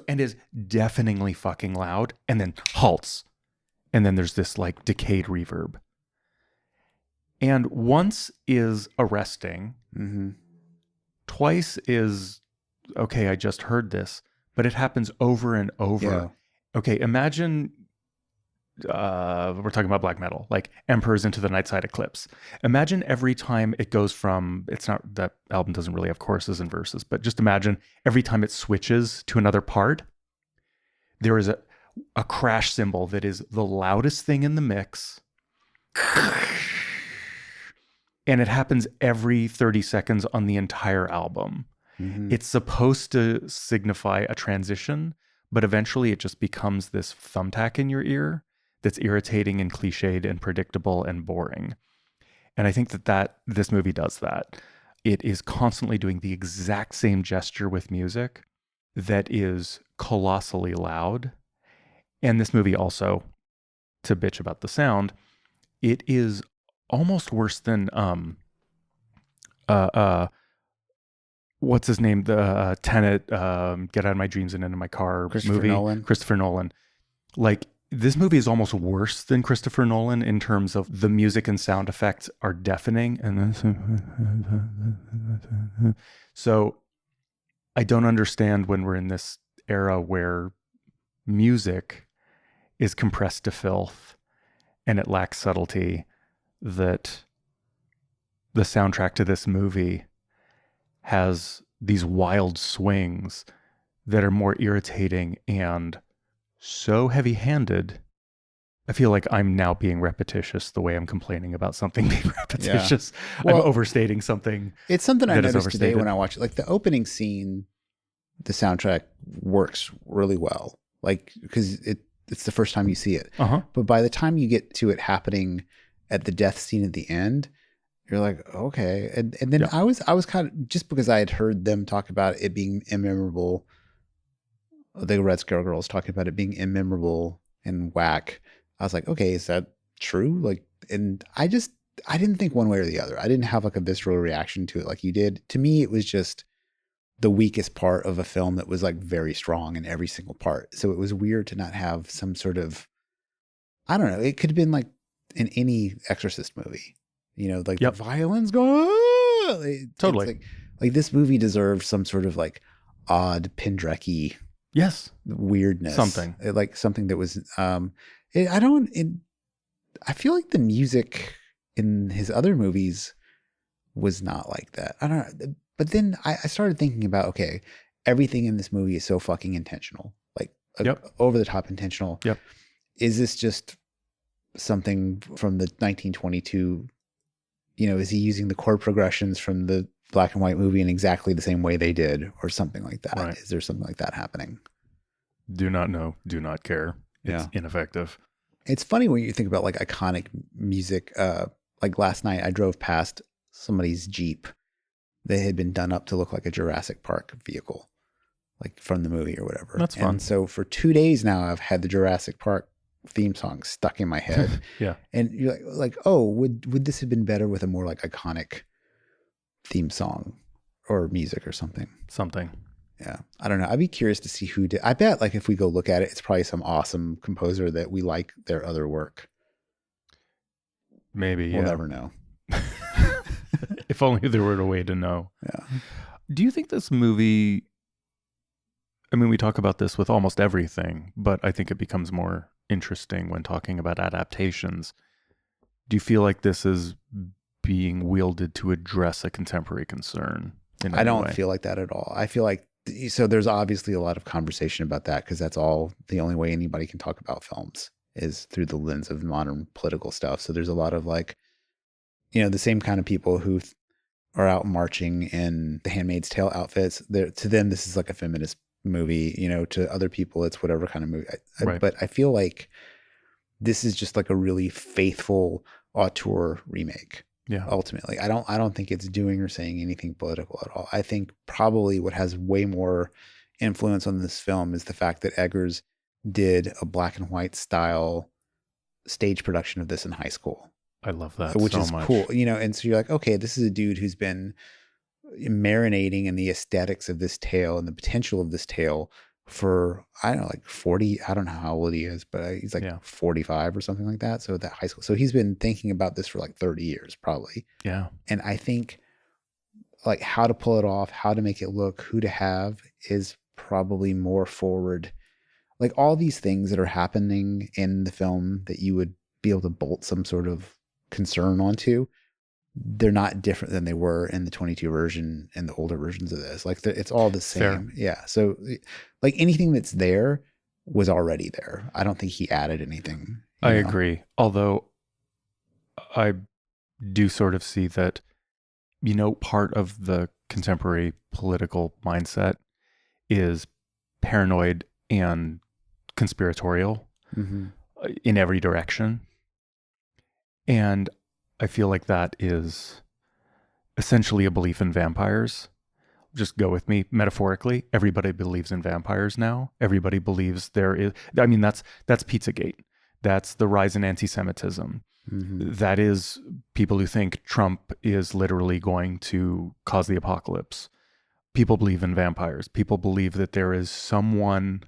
and is deafeningly fucking loud and then halts. And then there's this like decayed reverb. And once is arresting. Twice is, okay, I just heard this, but it happens over and over. Yeah. Okay, imagine we're talking about black metal, like Emperors Into the Nightside Eclipse. Imagine every time it goes from, it's not, that album doesn't really have choruses and verses, but just imagine every time it switches to another part, there is a crash cymbal that is the loudest thing in the mix. And it happens every 30 seconds on the entire album. It's supposed to signify a transition, but eventually it just becomes this thumbtack in your ear that's irritating and cliched and predictable and boring. And I think that this movie does that. It is constantly doing the exact same gesture with music that is colossally loud. And this movie also, to bitch about the sound, it is almost worse than what's his name? The Tenet, Get Out of My Dreams and Into My Car movie. Nolan. Christopher Nolan. Like, this movie is almost worse than Christopher Nolan in terms of the music and sound effects are deafening. And so I don't understand when we're in this era where music is compressed to filth and it lacks subtlety, that the soundtrack to this movie has these wild swings that are more irritating and so heavy-handed. I feel like I'm now being repetitious the way I'm complaining about something being repetitious. Yeah. Well, I'm overstating something. It's something I noticed today when I watched it. Like the opening scene, the soundtrack works really well. Like, because it's the first time you see it. Uh-huh. But by the time you get to it happening at the death scene at the end, you're like, okay. And then I was kind of, just because I had heard them talk about it being immemorable, the Red Scare Girls talking about it being immemorable and whack. I was like, okay, is that true? Like, and I didn't think one way or the other. I didn't have like a visceral reaction to it like you did. To me, it was just the weakest part of a film that was like very strong in every single part. So it was weird to not have some sort of, I don't know, it could have been like in any Exorcist movie, you know, like the violins going, totally. Like this movie deserved some sort of like odd Pendrecky weirdness. Something. Like something that was, I feel like the music in his other movies was not like that. I don't know. But then I started thinking about, okay, everything in this movie is so fucking intentional, like over the top intentional. Yep. Is this just something from the 1922, you know, is he using the chord progressions from the black and white movie in exactly the same way they did or something like that? Right. Is there something like that happening? Do not know. Do not care. It's ineffective. It's funny when you think about like iconic music. Like last night I drove past somebody's Jeep that had been done up to look like a Jurassic Park vehicle, like from the movie or whatever. That's fun. And so for 2 days now, I've had the Jurassic Park theme song stuck in my head. Yeah. And you're like, oh, would this have been better with a more like iconic theme song or music or something? Something. Yeah. I don't know. I'd be curious to see who did. I bet like if we go look at it, it's probably some awesome composer that we like their other work. Maybe. We'll never know. If only there were a way to know. Yeah. Do you think this movie, I mean, we talk about this with almost everything, but I think it becomes more interesting when talking about adaptations. Do you feel like this is being wielded to address a contemporary concern? I don't feel like that at all. I feel like, so there's obviously a lot of conversation about that because that's all the only way anybody can talk about films is through the lens of modern political stuff. So there's a lot of like, you know, the same kind of people who are out marching in the Handmaid's Tale outfits. To them, this is like a feminist movie. You know, to other people, it's whatever kind of movie. Right. But I feel like this is just like a really faithful auteur remake. Yeah. Ultimately, I don't think it's doing or saying anything political at all. I think probably what has way more influence on this film is the fact that Eggers did a black and white style stage production of this in high school. I love that, which so is much. Cool. You know, and so you're like, okay, this is a dude who's been marinating in the aesthetics of this tale and the potential of this tale for, I don't know, like 40, I don't know how old he is, but he's like 45 or something like that. So that high school. So he's been thinking about this for like 30 years probably. Yeah. And I think like how to pull it off, how to make it look, who to have is probably more forward. Like all these things that are happening in the film that you would be able to bolt some sort of concern onto, they're not different than they were in the 22 version and the older versions of this. Like it's all the same. Fair. Yeah. So like anything that's there was already there. I don't think he added anything. I agree. Although I do sort of see that, you know, part of the contemporary political mindset is paranoid and conspiratorial in every direction. And I feel like that is essentially a belief in vampires. Just go with me metaphorically. Everybody believes in vampires now. Everybody believes there is, I mean, that's Pizzagate. That's the rise in anti-Semitism. That is people who think Trump is literally going to cause the apocalypse. People believe in vampires. People believe that there is someone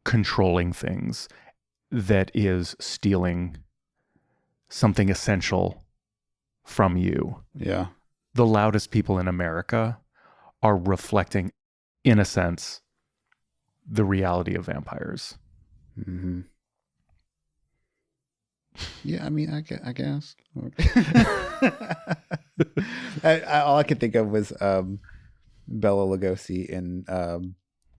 controlling things, that is stealing something essential from you. Yeah. The loudest people in America are reflecting, in a sense, the reality of vampires. Mm-hmm. Yeah, I mean, I guess. All I could think of was Bela Lugosi in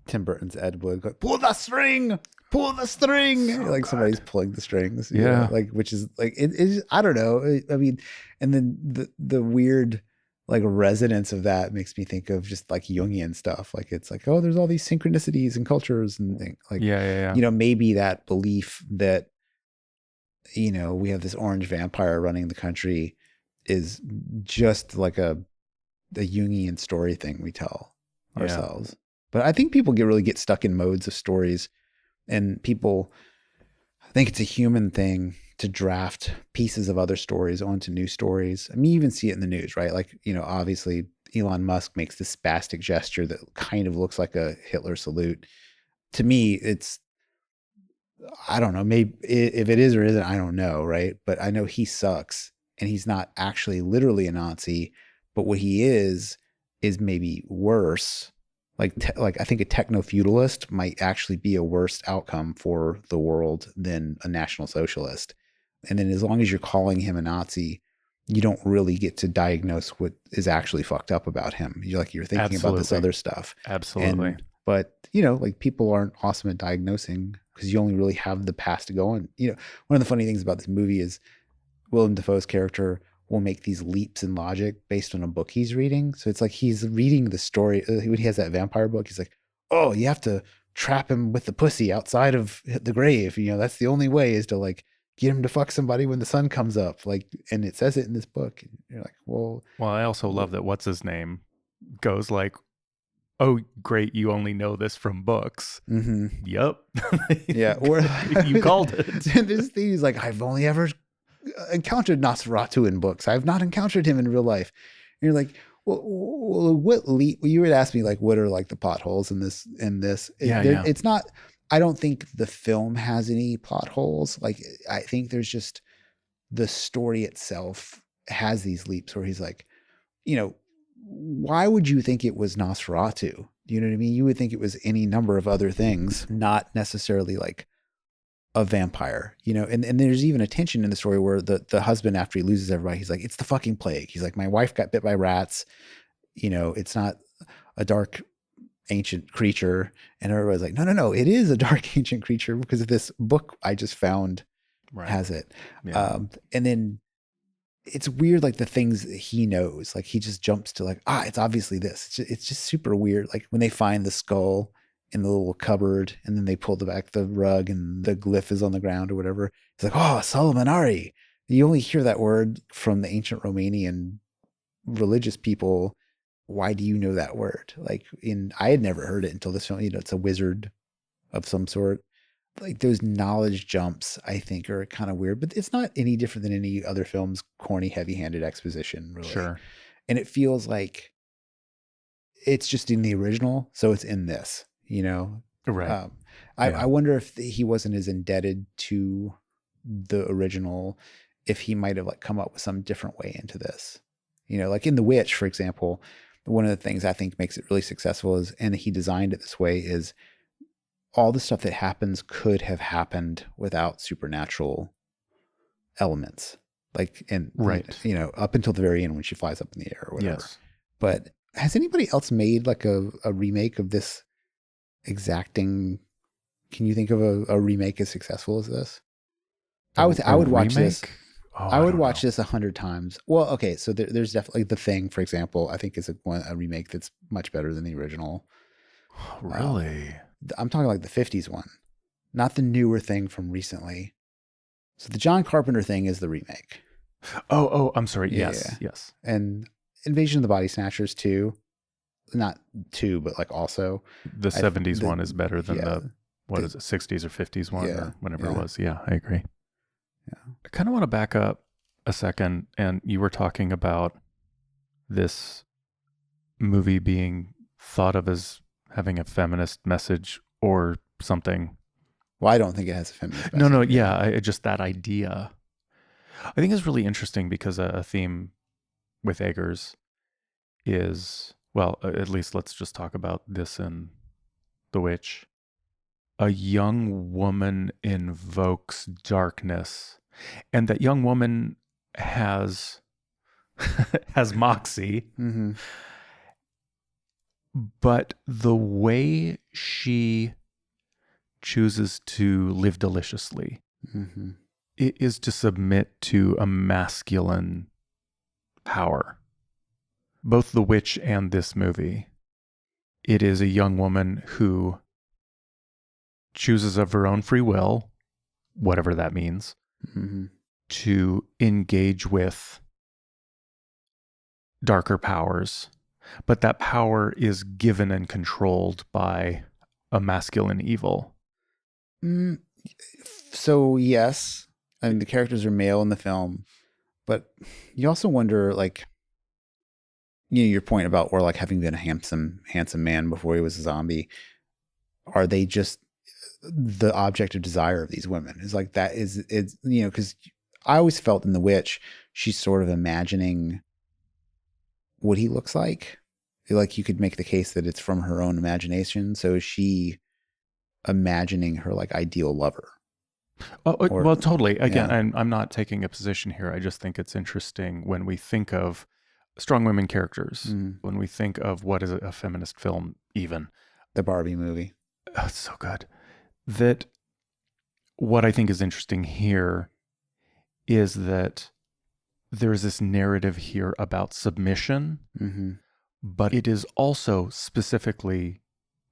Tim Burton's Ed Wood, going, pull the string, so like good. Somebody's pulling the strings, yeah, like, which is like it I don't know, I mean, and then the weird like resonance of that makes me think of just like Jungian stuff, like it's like, oh, there's all these synchronicities and cultures and things, like yeah. You know, maybe that belief that, you know, we have this orange vampire running the country is just like a Jungian story thing we tell ourselves. But I think people really get stuck in modes of stories, and people think it's a human thing to draft pieces of other stories onto new stories. I mean, you even see it in the news, right? Like, you know, obviously Elon Musk makes this spastic gesture that kind of looks like a Hitler salute. To me, it's, I don't know, maybe if it is or isn't, I don't know, right? But I know he sucks, and he's not actually literally a Nazi, but what he is maybe worse. Like I think a techno-feudalist might actually be a worse outcome for the world than a national socialist. And then as long as you're calling him a Nazi, you don't really get to diagnose what is actually fucked up about him. You're thinking Absolutely. about this other stuff. Absolutely. But, you know, like people aren't awesome at diagnosing because you only really have the past to go on. You know, one of the funny things about this movie is Willem Dafoe's character will make these leaps in logic based on a book he's reading. So it's like he's reading the story. When he has that vampire book, he's like, oh, you have to trap him with the pussy outside of the grave. You know, that's the only way, is to like get him to fuck somebody when the sun comes up. Like, and it says it in this book. And you're like, well. Well, I also love that what's his name goes like, oh, great, you only know this from books. Mm-hmm. Yep. Yeah. Or you called it. This thing is like, I've only ever encountered Nosferatu in books. I've not encountered him in real life. And you're like, well, what you would ask me, like, what are like the plot holes in this? Yeah. It's not, I don't think the film has any plot holes. Like, I think there's just the story itself has these leaps where he's like, you know, why would you think it was Nosferatu? You know what I mean? You would think it was any number of other things, not necessarily like a vampire, you know, and there's even a tension in the story where the husband, after he loses everybody, he's like, it's the fucking plague. He's like, my wife got bit by rats. You know, it's not a dark ancient creature. And everybody's like, no, it is a dark ancient creature because of this book I just found has it. Yeah. And then it's weird, like the things that he knows, like he just jumps to like, it's obviously this. It's just super weird. Like when they find the skull in the little cupboard, and then they pull back the rug and the glyph is on the ground or whatever. It's like, oh, Solomonari. You only hear that word from the ancient Romanian religious people. Why do you know that word? Like, I had never heard it until this film. You know, it's a wizard of some sort. Like those knowledge jumps, I think, are kind of weird, but it's not any different than any other film's corny, heavy-handed exposition, really. Sure. And it feels like it's just in the original, so it's in this. You know, right. I wonder if he wasn't as indebted to the original, if he might have like come up with some different way into this. You know, like in The Witch, for example, one of the things I think makes it really successful is, and he designed it this way, is all the stuff that happens could have happened without supernatural elements. Like, and right, you know, up until the very end when she flies up in the air or whatever. Yes. But has anybody else made like a remake of this exacting? Can you think of a remake as successful as this? I would watch this. I would watch this 100 times. Well, okay, so there's definitely The Thing, for example. I think is a remake that's much better than the original. Really? I'm talking like the 50s one, not the newer Thing from recently. So the John Carpenter Thing is the remake. Oh, I'm sorry. Yeah, yes. And Invasion of the Body Snatchers 2, not 2, but like also. The 70s one is better than the 60s or 50s one or whatever it was. Yeah, I agree. Yeah. I kind of want to back up a second, and you were talking about this movie being thought of as having a feminist message or something Well, I don't think it has a feminist No, message. yeah, just that idea. I think is really interesting because a theme with Eggers is, well, at least let's just talk about this in The Witch. A young woman invokes darkness, and that young woman has has moxie, Mm-hmm. but the way she chooses to live deliciously Mm-hmm. is to submit to a masculine power. Both The Witch and this movie, it is a young woman who chooses of her own free will, whatever that means, Mm-hmm. to engage with darker powers. But that power is given and controlled by a masculine evil. So yes, I mean the characters are male in the film, but you also wonder, like, you know, your point about Orlok having been a handsome man before he was a zombie. Are they just the object of desire of these women? Is like that is it's, you know, because I always felt in The Witch she's sort of imagining what he looks like. Like you could make the case that it's from her own imagination. So is she imagining her like ideal lover? Well, totally. Again, Yeah. I'm not taking a position here. I just think it's interesting when we think of strong women characters, when we think of what is a feminist film, even. The Barbie movie. Oh, it's so good. That what I think is interesting here is that there's this narrative here about submission, but it is also specifically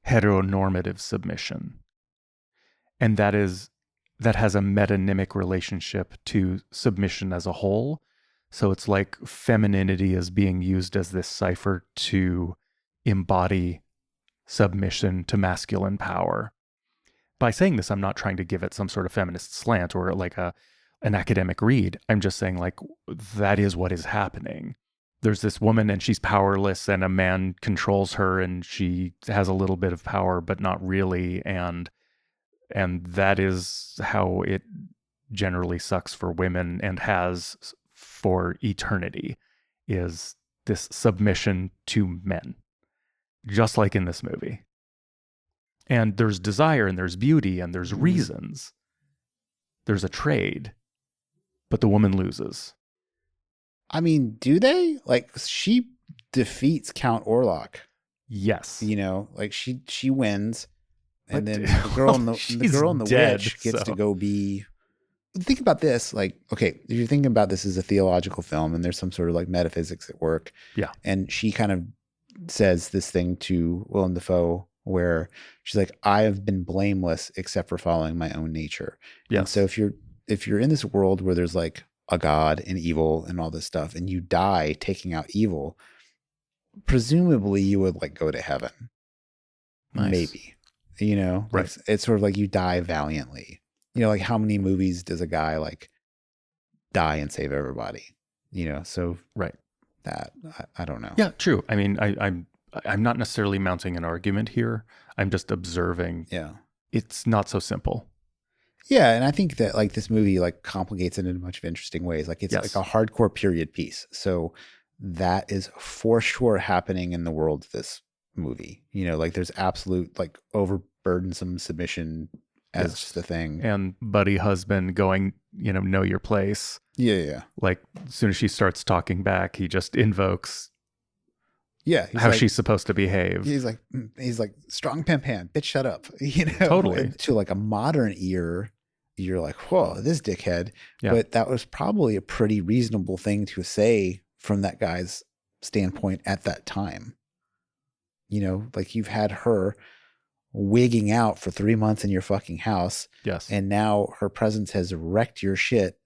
heteronormative submission. And that has a metonymic relationship to submission as a whole. So it's like femininity is being used as this cipher to embody submission to masculine power. By saying this, I'm not trying to give it some sort of feminist slant or like an academic read. I'm just saying like that is what is happening. There's this woman and she's powerless and a man controls her and she has a little bit of power, but not really. And that is how it generally sucks for women and has for eternity, is this submission to men, just like in this movie. And there's desire and there's beauty and there's reasons. There's a trade, but the woman loses. I mean, do they? Like she defeats Count Orlok. Yes. You know, like she wins. And then the girl in the Witch gets to go be. Think about this, like, okay, if you're thinking about this as a theological film and there's some sort of like metaphysics at work. Yeah. And she kind of says this thing to Willem Dafoe where she's like, I have been blameless except for following my own nature. Yes. And so if you're in this world where there's like a God and evil and all this stuff and you die taking out evil, presumably you would like go to heaven. Nice. Maybe. You know, right. Like, it's sort of like you die valiantly. You know, like how many movies does a guy like die and save everybody? You know, so right. That I don't know. Yeah, true. I mean, I'm not necessarily mounting an argument here. I'm just observing. Yeah, it's not so simple. Yeah, and I think that like this movie like complicates it in a bunch of interesting ways. Like it's like a hardcore period piece. So that is for sure happening in the world of this movie. You know, like there's absolute like overburdensome submission as just a thing. And buddy husband going, you know your place. Yeah. Like as soon as she starts talking back, he just invokes how like, she's supposed to behave. He's like strong pimp hand, bitch, shut up. You know, totally. To like a modern ear, you're like, whoa, this dickhead. Yeah. But that was probably a pretty reasonable thing to say from that guy's standpoint at that time. You know, like you've had her wigging out for 3 months in your fucking house. Yes. And now her presence has wrecked your shit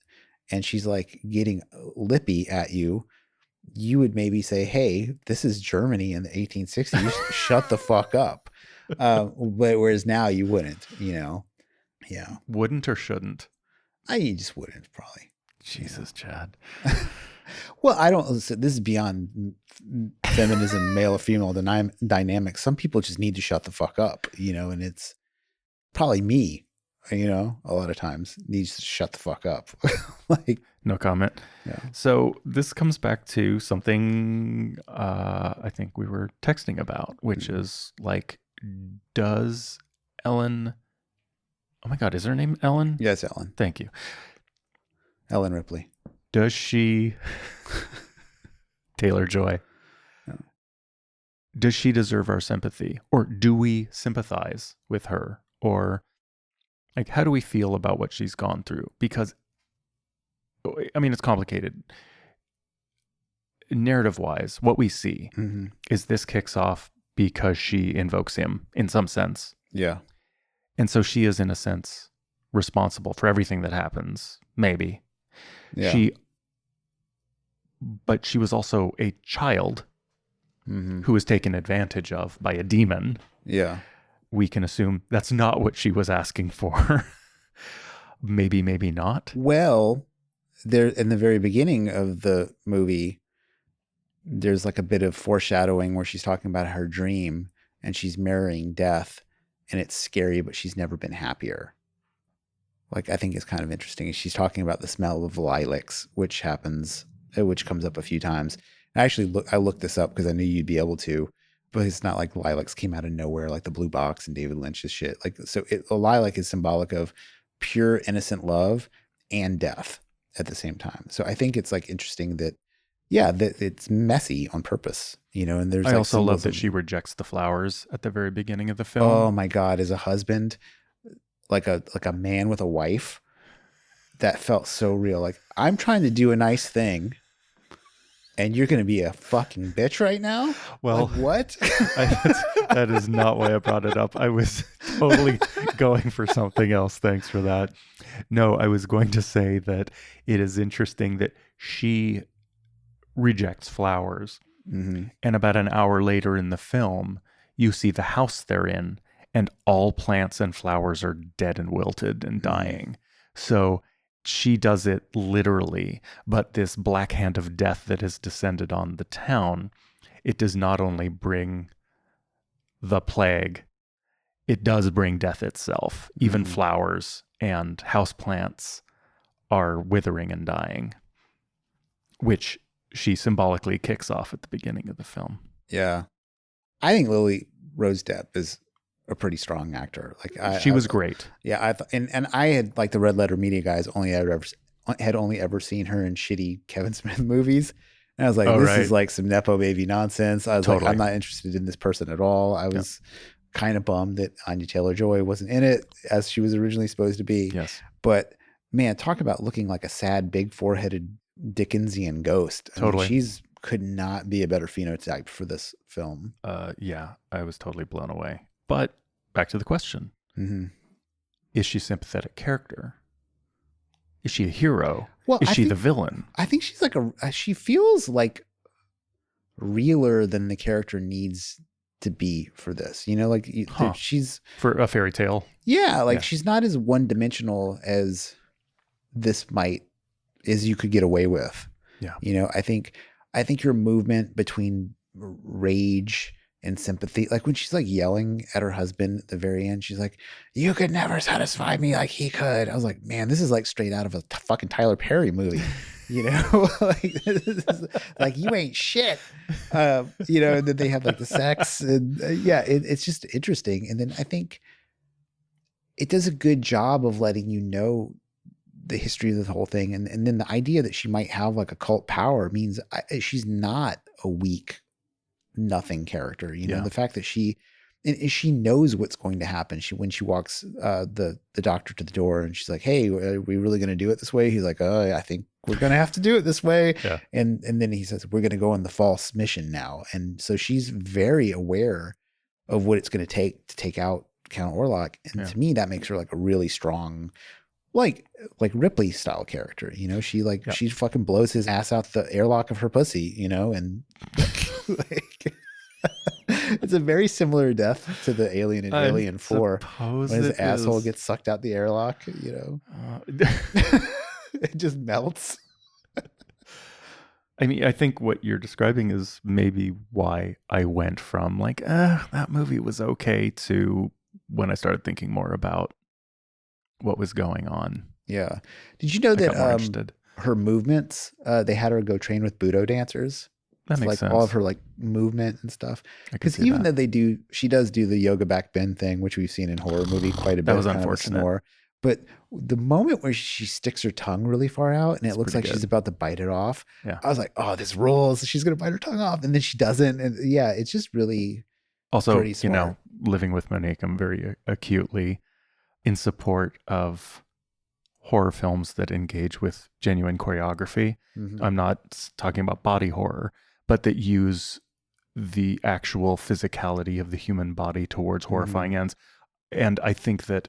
and she's like getting lippy at you. You would maybe say, hey, this is Germany in the 1860s. Shut the fuck up. But whereas now you wouldn't, you know? Yeah. Wouldn't or shouldn't? You just wouldn't probably. Jesus, Chad. Well, I don't, this is beyond feminism, male or female dynamics. Some people just need to shut the fuck up, you know, and it's probably me. you know, a lot of times needs to shut the fuck up. Like, no comment. yeah. So this comes back to something I think we were texting about, which is like, does Ellen, oh my God, is her name Ellen? Yes, Ellen. Thank you. Ellen Ripley. Does she, Taylor Joy, does she deserve our sympathy? Or do we sympathize with her? Or like, how do we feel about what she's gone through? Because, I mean, it's complicated. Narrative-wise, what we see is this kicks off because she invokes him in some sense. Yeah. And so she is, in a sense, responsible for everything that happens, maybe. Yeah. But she was also a child who was taken advantage of by a demon. Yeah. We can assume that's not what she was asking for. Maybe not. Well, there in the very beginning of the movie, there's like a bit of foreshadowing where she's talking about her dream and she's mirroring death, and it's scary, but she's never been happier. Like, I think it's kind of interesting. She's talking about the smell of lilacs, which comes up a few times. I looked this up because I knew you'd be able to, but it's not like lilacs came out of nowhere like the Blue Box and David Lynch's shit. Like, so a lilac is symbolic of pure innocent love and death at the same time. So I think it's like interesting that, yeah, that it's messy on purpose, you know. And there's. I also love that she rejects the flowers at the very beginning of the film. Oh my God, as a husband, like a man with a wife, that felt so real. Like, I'm trying to do a nice thing, and you're going to be a fucking bitch right now? Well, like, what? That is not why I brought it up. I was totally going for something else. Thanks for that. No, I was going to say that it is interesting that she rejects flowers. And about an hour later in the film, you see the house they're in, and all plants and flowers are dead and wilted and dying. So she does it literally, but this black hand of death that has descended on the town, it does not only bring the plague, it does bring death itself. Even flowers and houseplants are withering and dying, which she symbolically kicks off at the beginning of the film. Yeah. I think Lily Rose Depp is a pretty strong actor. Like, she was great. Yeah, and I had, like, the Red Letter Media guys had only ever seen her in shitty Kevin Smith movies. And I was like, this is like some Nepo baby nonsense. I was like, I'm not interested in this person at all. I was kind of bummed that Anya Taylor-Joy wasn't in it as she was originally supposed to be. Yes. But man, talk about looking like a sad, big foreheaded Dickensian ghost. Totally. I mean, could not be a better phenotype for this film. Yeah, I was totally blown away. But back to the question. Is she a sympathetic character? Is she a hero? Well, is she the villain? I think she's like she feels like realer than the character needs to be for this. You know, like she's for a fairy tale. Yeah, like she's not as one dimensional as you could get away with. Yeah. You know, I think your movement between rage and sympathy, like when she's like yelling at her husband at the very end, she's like, "You could never satisfy me like he could." I was like, man, this is like straight out of a fucking Tyler Perry movie, you know, like you ain't shit, you know. And then they have like the sex, and it's just interesting. And then I think it does a good job of letting you know the history of the whole thing, and then the idea that she might have like occult power means she's not a weak nothing character, you know. The fact that she knows what's going to happen. When she walks the doctor to the door, and she's like, "Hey, are we really going to do it this way?" He's like, "Oh, I think we're going to have to do it this way." Yeah. And then he says, "We're going to go on the false mission now." And so she's very aware of what it's going to take out Count Orlok. And to me, that makes her like a really strong, like Ripley style character. You know, she fucking blows his ass out the airlock of her pussy, you know, and like it's a very similar death to the alien in Alien 4 when his asshole gets sucked out the airlock, you know. It just melts. I mean, I think what you're describing is maybe why I went from like, that movie was okay, to when I started thinking more about what was going on. Yeah. Did you know I got more that interested. her movements, they had her go train with Budo dancers? That makes like sense. all of her like movement and stuff. I can Because see even that. though she does do the yoga back bend thing, which we've seen in horror movie quite a bit. That was kind of a unfortunate. snore. But the moment where she sticks her tongue really far out and it looks like pretty she's good. about to bite it off, Yeah. I was like, oh, this rolls. She's going to bite her tongue off. And then she doesn't. And yeah, it's just really Also, pretty smart. living with Monique, I'm very acutely in support of horror films that engage with genuine choreography. Mm-hmm. I'm not talking about body horror, but that use the actual physicality of the human body towards horrifying ends. And I think that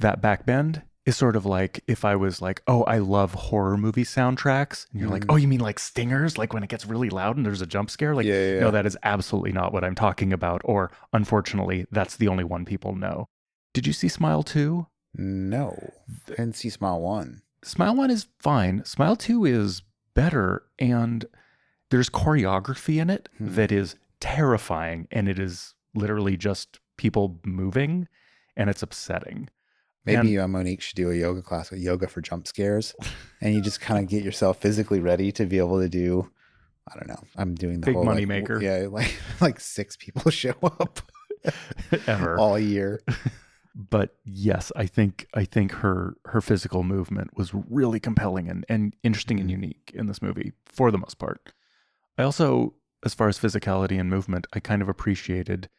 backbend is sort of like if I was like, oh, I love horror movie soundtracks. And you're like, oh, you mean like stingers? Like when it gets really loud and there's a jump scare? Like, no, that is absolutely not what I'm talking about. Or unfortunately, that's the only one people know. Did you see Smile 2? No. I didn't see Smile 1. Smile 1 is fine. Smile 2 is better. And there's choreography in it that is terrifying. And it is literally just people moving. And it's upsetting. Maybe Monique should do a yoga class with yoga for jump scares. And you just kind of get yourself physically ready to be able to do, I don't know. I'm doing the big whole money like, maker. Yeah, like 6 people show up ever all year. But yes, I think her physical movement was really compelling and interesting and unique in this movie for the most part. I also, as far as physicality and movement, I kind of appreciated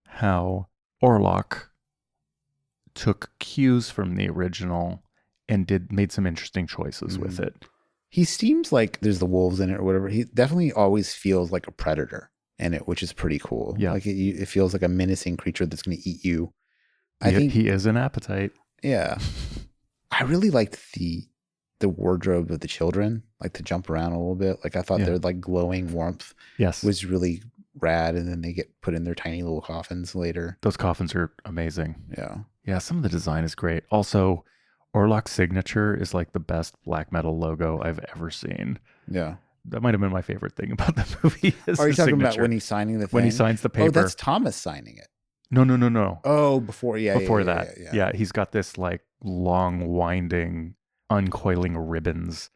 how Orlok took cues from the original and made some interesting choices with it. He seems like there's the wolves in it or whatever. He definitely always feels like a predator in it, which is pretty cool. Yeah. Like it feels like a menacing creature that's going to eat you. I think he is an appetite. Yeah. I really liked the wardrobe of the children, like to jump around a little bit. Like I thought their like glowing warmth was really rad. And then they get put in their tiny little coffins later. Those coffins are amazing. Yeah. Yeah. Some of the design is great. Also, Orlok's signature is like the best black metal logo I've ever seen. Yeah. That might have been my favorite thing about the movie. Are you talking about when he's signing the thing? When he signs the paper. Oh, that's Thomas signing it. No. Oh, before that. Yeah, he's got this like long, winding, uncoiling ribbons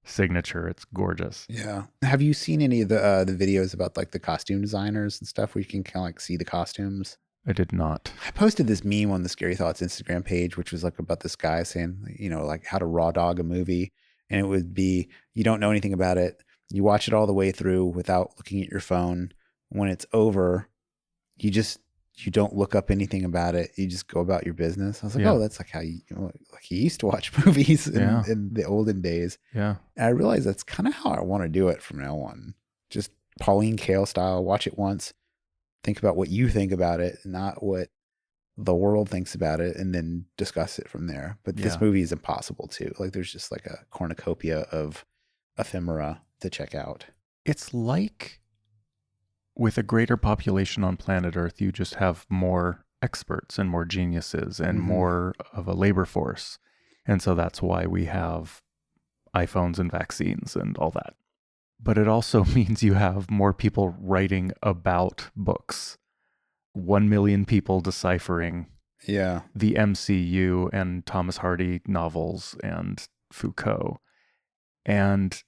signature. It's gorgeous. Yeah. Have you seen any of the videos about like the costume designers and stuff where you can kind of like see the costumes? I did not. I posted this meme on the Scary Thoughts Instagram page, which was like about this guy saying, like how to raw dog a movie. And it would be, you don't know anything about it. You watch it all the way through without looking at your phone. When it's over, you don't look up anything about it. You just go about your business. I was like, oh, that's like how like he used to watch movies in the olden days. Yeah. And I realized that's kind of how I want to do it from now on. Just Pauline Kael style, watch it once, think about what you think about it, not what the world thinks about it, and then discuss it from there. But this movie is impossible too. Like there's just like a cornucopia of ephemera to check out. It's like with a greater population on planet Earth, you just have more experts and more geniuses and more of a labor force. And so that's why we have iPhones and vaccines and all that. But it also means you have more people writing about books. 1 million people deciphering the MCU and Thomas Hardy novels and Foucault. And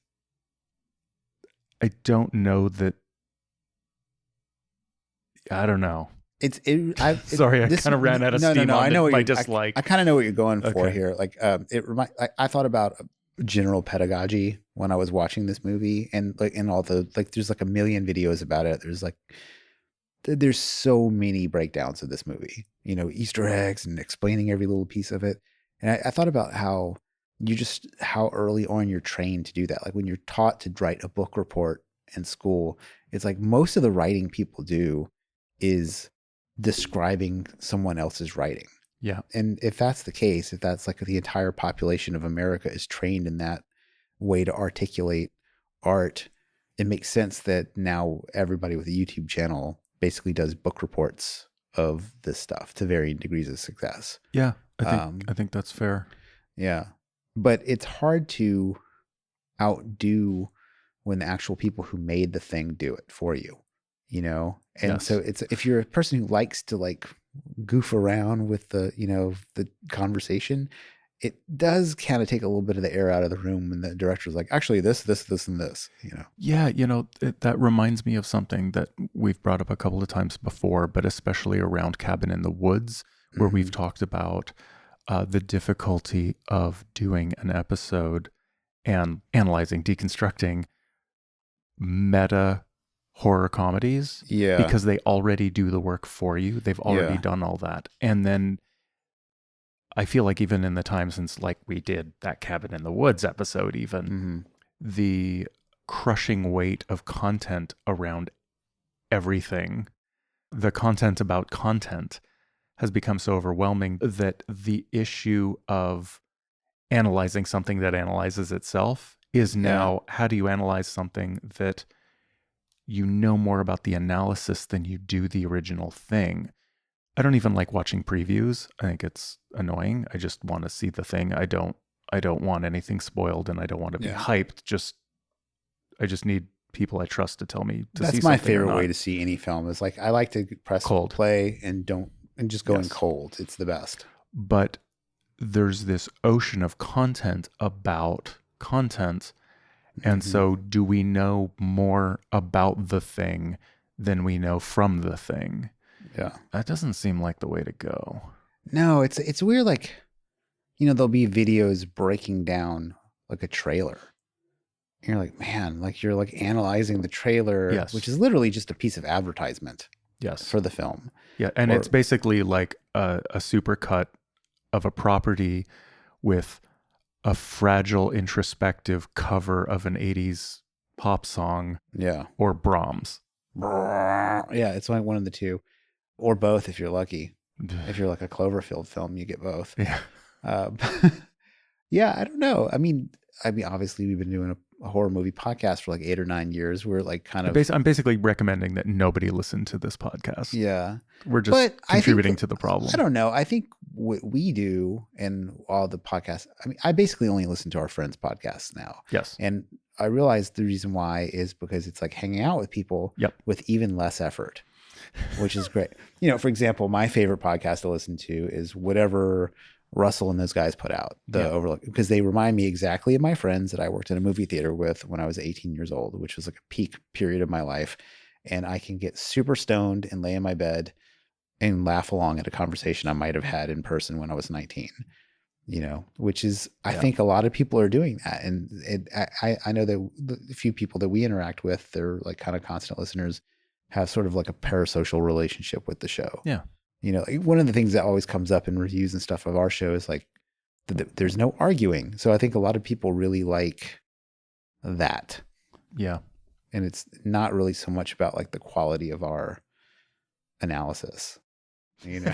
I don't know that. I don't know. Sorry, I kind of ran out of steam on I know my dislike. I kind of know what you're going for here. Like, I thought about general pedagogy when I was watching this movie, and like in all the there's like a million videos about it. There's so many breakdowns of this movie, Easter eggs and explaining every little piece of it. And I thought about how early on you're trained to do that. Like when you're taught to write a book report in school, it's like most of the writing people do is describing someone else's writing. Yeah. And if that's the case, if that's like the entire population of America is trained in that way to articulate art, it makes sense that now everybody with a YouTube channel basically does book reports of this stuff to varying degrees of success. Yeah. I think that's fair. Yeah. But it's hard to outdo when the actual people who made the thing do it for you. you know? And Yes. so it's, if you're a person who likes to like goof around with the, you know, the conversation, it does kind of take a little bit of the air out of the room when the director's like, actually this, and this, you know? Yeah, you know, that reminds me of something that we've brought up a couple of times before, but especially around Cabin in the Woods, where we've talked about the difficulty of doing an episode and analyzing, deconstructing meta horror comedies. Yeah. Because they already do the work for you. They've already done all that. And then I feel like even in the time since like we did that Cabin in the Woods episode, even the crushing weight of content around everything, the content about content has become so overwhelming that the issue of analyzing something that analyzes itself is now, how do you analyze something that you know more about the analysis than you do the original thing? I don't even like watching previews. I think it's annoying. I just want to see the thing. I don't want anything spoiled, and I don't want to be hyped. I just need people I trust to tell me to see something. That's my favorite way to see any film, is like, I like to press cold play and just go in cold. It's the best. But there's this ocean of content about content. And so do we know more about the thing than we know from the thing? Yeah. That doesn't seem like the way to go. No, it's weird. Like, you know, there'll be videos breaking down like a trailer. And you're like, man, like you're like analyzing the trailer, which is literally just a piece of advertisement for the film. Yeah. And it's basically like a super cut of a property with a fragile, introspective cover of an 80s pop song. Yeah. Or Brahms. Yeah, it's like one of the two. Or both if you're lucky. If you're like a Cloverfield film, you get both. Yeah. Yeah, I don't know. I mean, obviously we've been doing a horror movie podcast for like 8 or 9 years. We're like kind of... I'm basically recommending that nobody listen to this podcast. Yeah. We're just contributing to the problem. I don't know. I think what we do and all the podcasts, I mean, I basically only listen to our friends' podcasts now. Yes. And I realized the reason why is because it's like hanging out with people with even less effort, which is great. You know, for example, my favorite podcast to listen to is whatever Russell and those guys put out, the Overlook, because they remind me exactly of my friends that I worked in a movie theater with when I was 18 years old, which was like a peak period of my life. And I can get super stoned and lay in my bed and laugh along at a conversation I might have had in person when I was 19, you know, which is, I think a lot of people are doing that. And I know that the few people that we interact with, they're like kind of constant listeners, have sort of like a parasocial relationship with the show. Yeah. You know, one of the things that always comes up in reviews and stuff of our show is like, there's no arguing. So I think a lot of people really like that. Yeah. And it's not really so much about like the quality of our analysis, you know,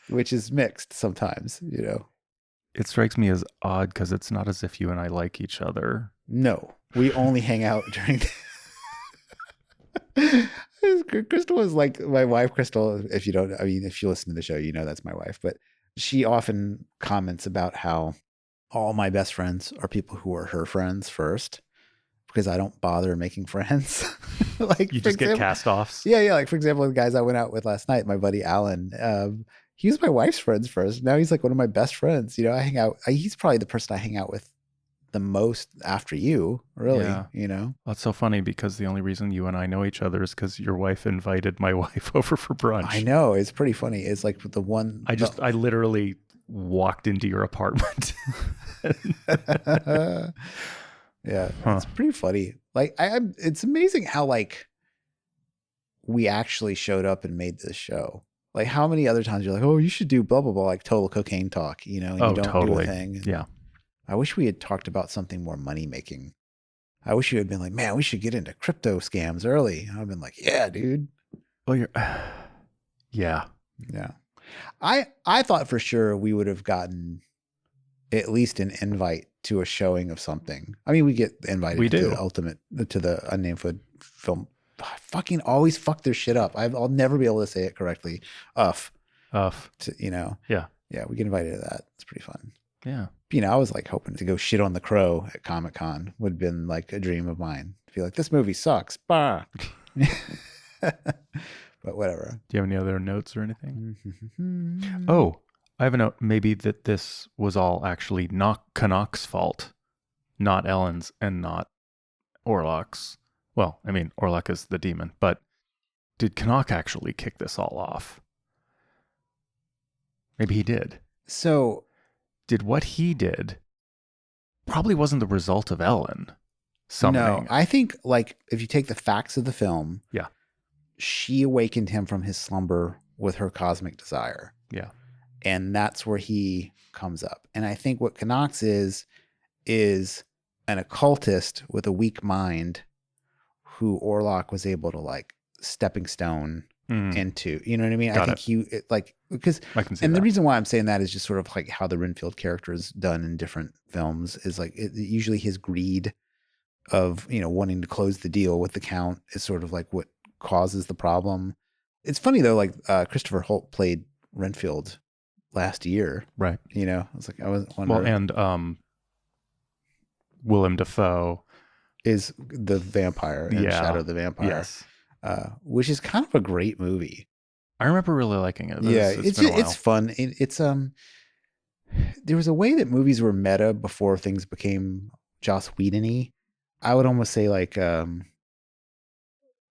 which is mixed sometimes, you know. It strikes me as odd because it's not as if you and I like each other. No, we only hang out during Crystal is like my wife, Crystal. If you listen to the show, you know that's my wife. But she often comments about how all my best friends are people who are her friends first, because I don't bother making friends. Like you just get cast-offs. Yeah. Like for example, the guys I went out with last night, my buddy Alan, he was my wife's friends first. Now he's like one of my best friends. You know, I hang out. He's probably the person I hang out with the most after you, really, you know. That's so funny because the only reason you and I know each other is because your wife invited my wife over for brunch. I know, it's pretty funny. It's like the one I literally walked into your apartment. Yeah, it's pretty funny. Like it's amazing how like we actually showed up and made this show. Like how many other times you're like, oh, you should do blah blah blah, like total cocaine talk, you know, and you don't do a thing. Yeah. I wish we had talked about something more money making. I wish you had been like, man, we should get into crypto scams early. I've been like, yeah, dude. Well, yeah. I thought for sure we would have gotten at least an invite to a showing of something. I mean, we get invited to the Unnamed Film. I fucking always fuck their shit up. I'll never be able to say it correctly. You know. Yeah. Yeah, we get invited to that. It's pretty fun. Yeah. You know, I was like hoping to go shit on The Crow at Comic-Con. Would have been like a dream of mine. Feel like this movie sucks. Bah. But whatever. Do you have any other notes or anything? Oh, I have a note. Maybe that this was all actually not Canuck's fault, not Ellen's and not Orlok's. Well, I mean, Orlok is the demon, but did Canuck actually kick this all off? Maybe he did. So, did what he did probably wasn't the result of Ellen summoning? No, I think like if you take the facts of the film, yeah, she awakened him from his slumber with her cosmic desire. Yeah. And that's where he comes up. And I think what Canucks is an occultist with a weak mind who Orlok was able to like stepping stone into, you know what I mean? Got I think because the reason why I'm saying that is just sort of like how the Renfield character is done in different films is like usually his greed of, wanting to close the deal with the Count is sort of like what causes the problem. It's funny though, like Christopher Holt played Renfield last year. Right. I was wondering. Well, and Willem Dafoe is the vampire in Shadow of the Vampire. Yes. Which is kind of a great movie. I remember really liking it. It's fun. It's there was a way that movies were meta before things became Joss Whedon-y. I would almost say like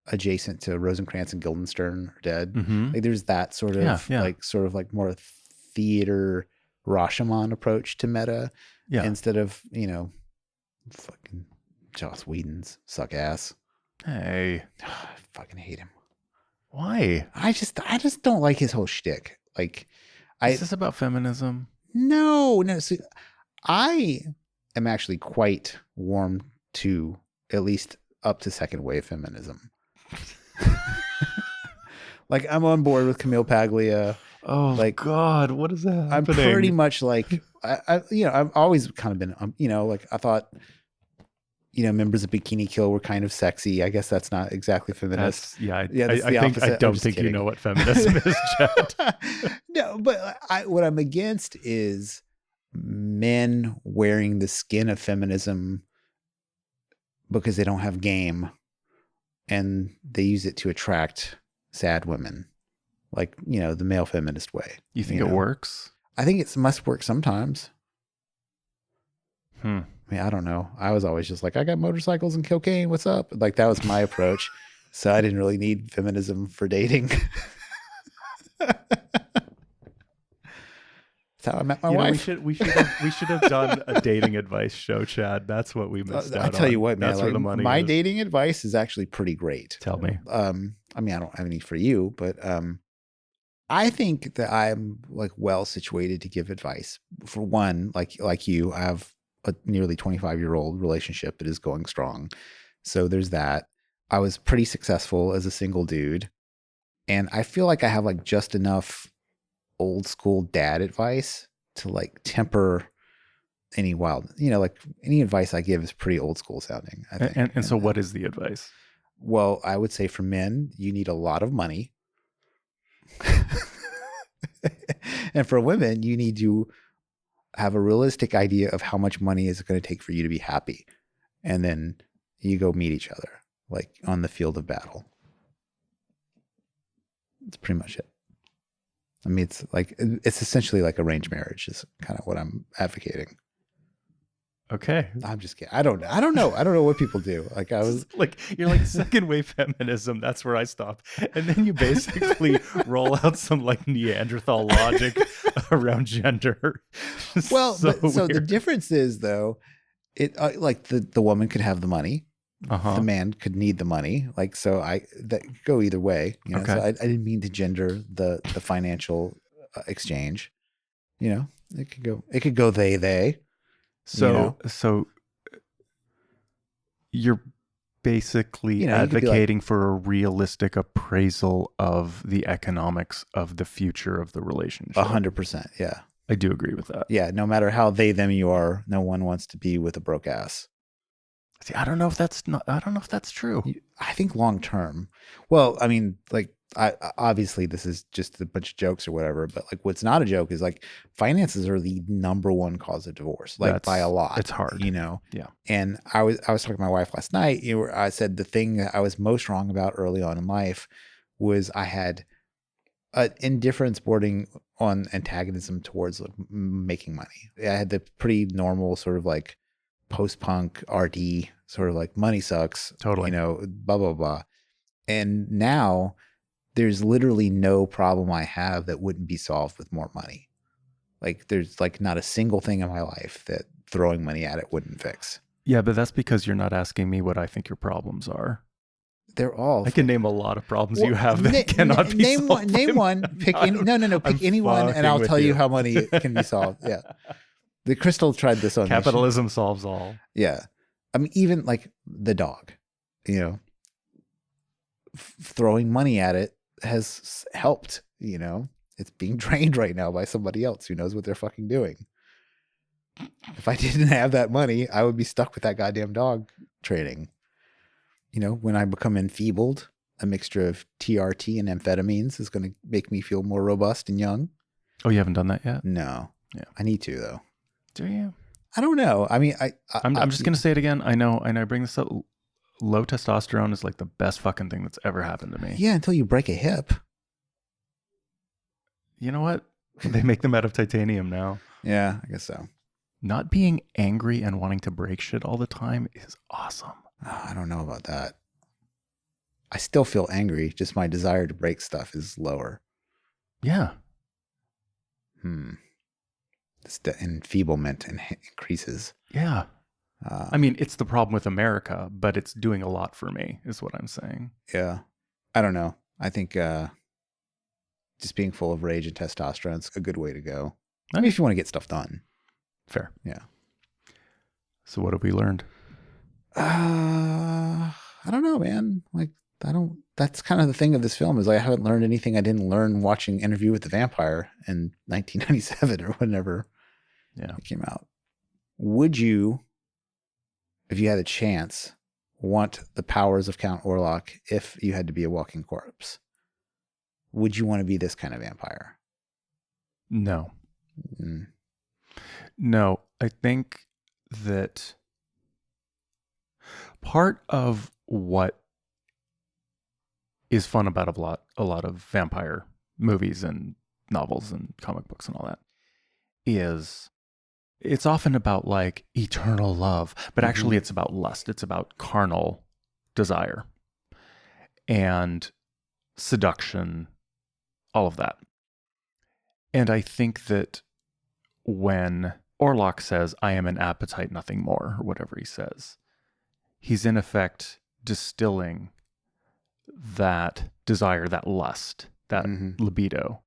adjacent to Rosencrantz and Guildenstern are dead. Mm-hmm. Like there's that sort of more theater Rashomon approach to meta instead of, fucking Joss Whedon's suck ass. Hey. I fucking hate him. Why? I just don't like his whole shtick. Like, is this about feminism? No. See, I am actually quite warm to at least up to second wave feminism. Like I'm on board with Camille Paglia. Oh, like God, what is that happening? I'm pretty much like I've always kind of been like I thought members of Bikini Kill were kind of sexy. I guess that's not exactly feminist. I don't think you know what feminism is, Chad. No, but what I'm against is men wearing the skin of feminism because they don't have game and they use it to attract sad women, like, the male feminist way. You think it works? I think it must work sometimes. I mean, I don't know. I was always just like, I got motorcycles and cocaine. What's up? Like that was my approach. So I didn't really need feminism for dating. That's how I met my wife. We should have done a dating advice show, Chad. That's what we missed out on. I tell you what, man. That's where the money my is. dating advice is actually pretty great. Tell me. I mean, I don't have any for you, but I think that I'm like well situated to give advice. For one, like you, I have a nearly 25-year-old relationship that is going strong. So there's that. I was pretty successful as a single dude. And I feel like I have like just enough old school dad advice to like temper any wild, like any advice I give is pretty old school sounding, I think. And so what is the advice? Well, I would say for men, you need a lot of money. And for women, you need to have a realistic idea of how much money is going to take for you to be happy. And then you go meet each other, like on the field of battle. That's pretty much it. I mean, it's essentially like arranged marriage is kind of what I'm advocating. Okay. I'm just kidding. I don't know. I don't know what people do. Like I was like, you're like second wave feminism. That's where I stop. And then you basically roll out some like Neanderthal logic around gender. Well, so the difference is though, it like the woman could have the money. The man could need the money. Like, so that could go either way. Okay. So I didn't mean to gender the financial exchange. It could go they. So you're basically advocating for a realistic appraisal of the economics of the future of the relationship. 100%. Yeah. I do agree with that. Yeah. No matter how them you are, no one wants to be with a broke ass. See, I don't know if that's true. I think long term. Well, I mean, like obviously this is just a bunch of jokes or whatever, but like what's not a joke is like finances are the number one cause of divorce, like by a lot. It's hard, Yeah. And I was talking to my wife last night. I said the thing that I was most wrong about early on in life was I had an indifference bordering on antagonism towards like making money. I had the pretty normal sort of like post-punk RD sort of like money sucks, totally, blah blah blah. And now there's literally no problem I have that wouldn't be solved with more money. Like there's like not a single thing in my life that throwing money at it wouldn't fix. Yeah, but that's because you're not asking me what I think your problems are. They're all. I can name a lot of problems you have that cannot be solved. Name one. Pick any. No. Pick anyone, and I'll tell you how money can be solved. Yeah. The Crystal tried this on. Capitalism solves all. Yeah, I mean, even like the dog, throwing money at it has helped. It's being trained right now by somebody else who knows what they're fucking doing. If I didn't have that money, I would be stuck with that goddamn dog training. When I become enfeebled, a mixture of TRT and amphetamines is going to make me feel more robust and young. Oh, you haven't done that yet? No. Yeah. I need to, though. Do you? I don't know. I mean, I'm just going to say it again. I know I bring this up. Low testosterone is like the best fucking thing that's ever happened to me. Yeah, until you break a hip. You know what? They make them out of titanium now. Yeah, I guess so. Not being angry and wanting to break shit all the time is awesome. Oh, I don't know about that. I still feel angry. Just my desire to break stuff is lower. Yeah. The enfeeblement increases. Yeah. I mean, it's the problem with America, but it's doing a lot for me, is what I'm saying. Yeah. I don't know. I think just being full of rage and testosterone is a good way to go. I mean, if you want to get stuff done. Fair. Yeah. So what have we learned? I don't know, man. Like, that's kind of the thing of this film is I haven't learned anything I didn't learn watching Interview with the Vampire in 1997 or whenever it came out. Would you, if you had a chance, want the powers of Count Orlok if you had to be a walking corpse? Would you want to be this kind of vampire? No. No, I think that part of what is fun about a lot of vampire movies and novels and comic books and all that is it's often about like eternal love, but actually it's about lust. It's about carnal desire and seduction, all of that. And I think that when Orlok says, I am an appetite, nothing more, or whatever he says, he's in effect distilling that desire, that lust, that libido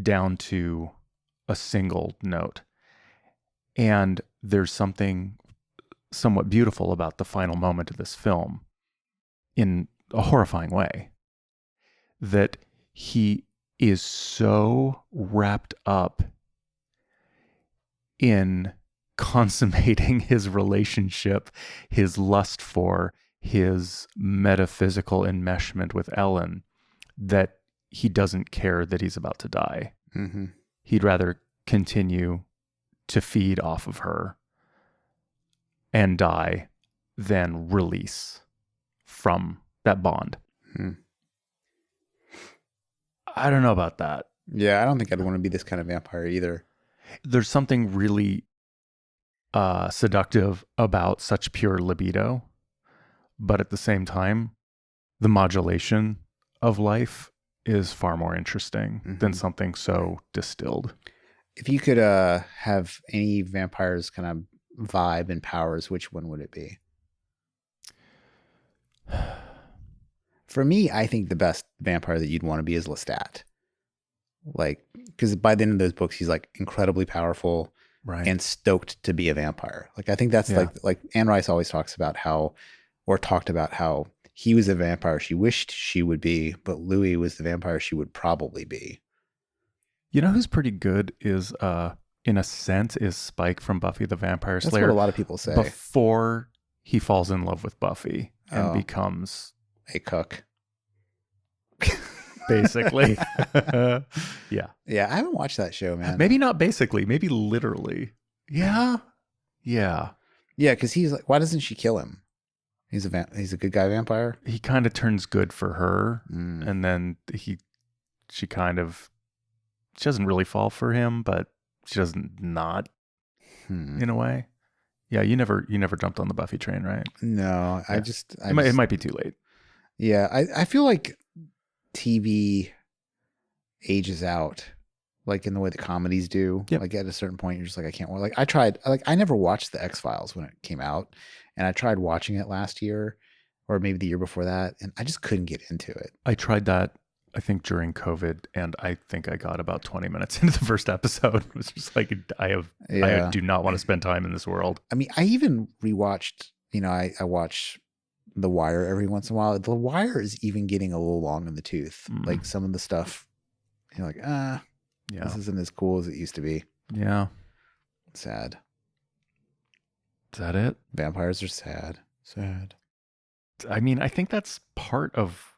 down to a single note. And there's something somewhat beautiful about the final moment of this film in a horrifying way, that he is so wrapped up in consummating his relationship, his lust for, his metaphysical enmeshment with Ellen, that he doesn't care that he's about to die. He'd rather continue to feed off of her and die than release from that bond. I don't know about that. Yeah, I don't think I'd want to be this kind of vampire either. There's something really seductive about such pure libido, but at the same time, the modulation of life is far more interesting than something so distilled. If you could have any vampire's kind of vibe and powers, which one would it be? For me, I think the best vampire that you'd want to be is Lestat. Like, because by the end of those books, he's like incredibly powerful and stoked to be a vampire. Like, I think that's like Anne Rice always talked about how he was a vampire she wished she would be, but Louis was the vampire she would probably be. You know who's pretty good is, in a sense, is Spike from Buffy the Vampire Slayer. That's what a lot of people say. Before he falls in love with Buffy and becomes a cook. basically. Yeah. Yeah, I haven't watched that show, man. Maybe not basically, maybe literally. Yeah. Yeah. Yeah, because he's like, why doesn't she kill him? He's a good guy vampire. He kind of turns good for her, Mm. and then she doesn't really fall for him, but she doesn't not in a way. Yeah, you never jumped on the Buffy train, right? No, Yeah. It might be too late. Yeah, I feel like TV ages out, like in the way the comedies do. Yep. Like at a certain point, you're just like, I can't. Like I never watched the X-Files when it came out, and I tried watching it last year, or maybe the year before that, and I just couldn't get into it. I tried that, I think, during COVID, and I think I got about 20 minutes into the first episode. It was just like, I do not want to spend time in this world. I mean, I even rewatched, I watch The Wire every once in a while. The Wire is even getting a little long in the tooth. Like some of the stuff, you're like, this isn't as cool as it used to be. Yeah. Sad. Is that it? Vampires are sad. Sad. I mean, I think that's part of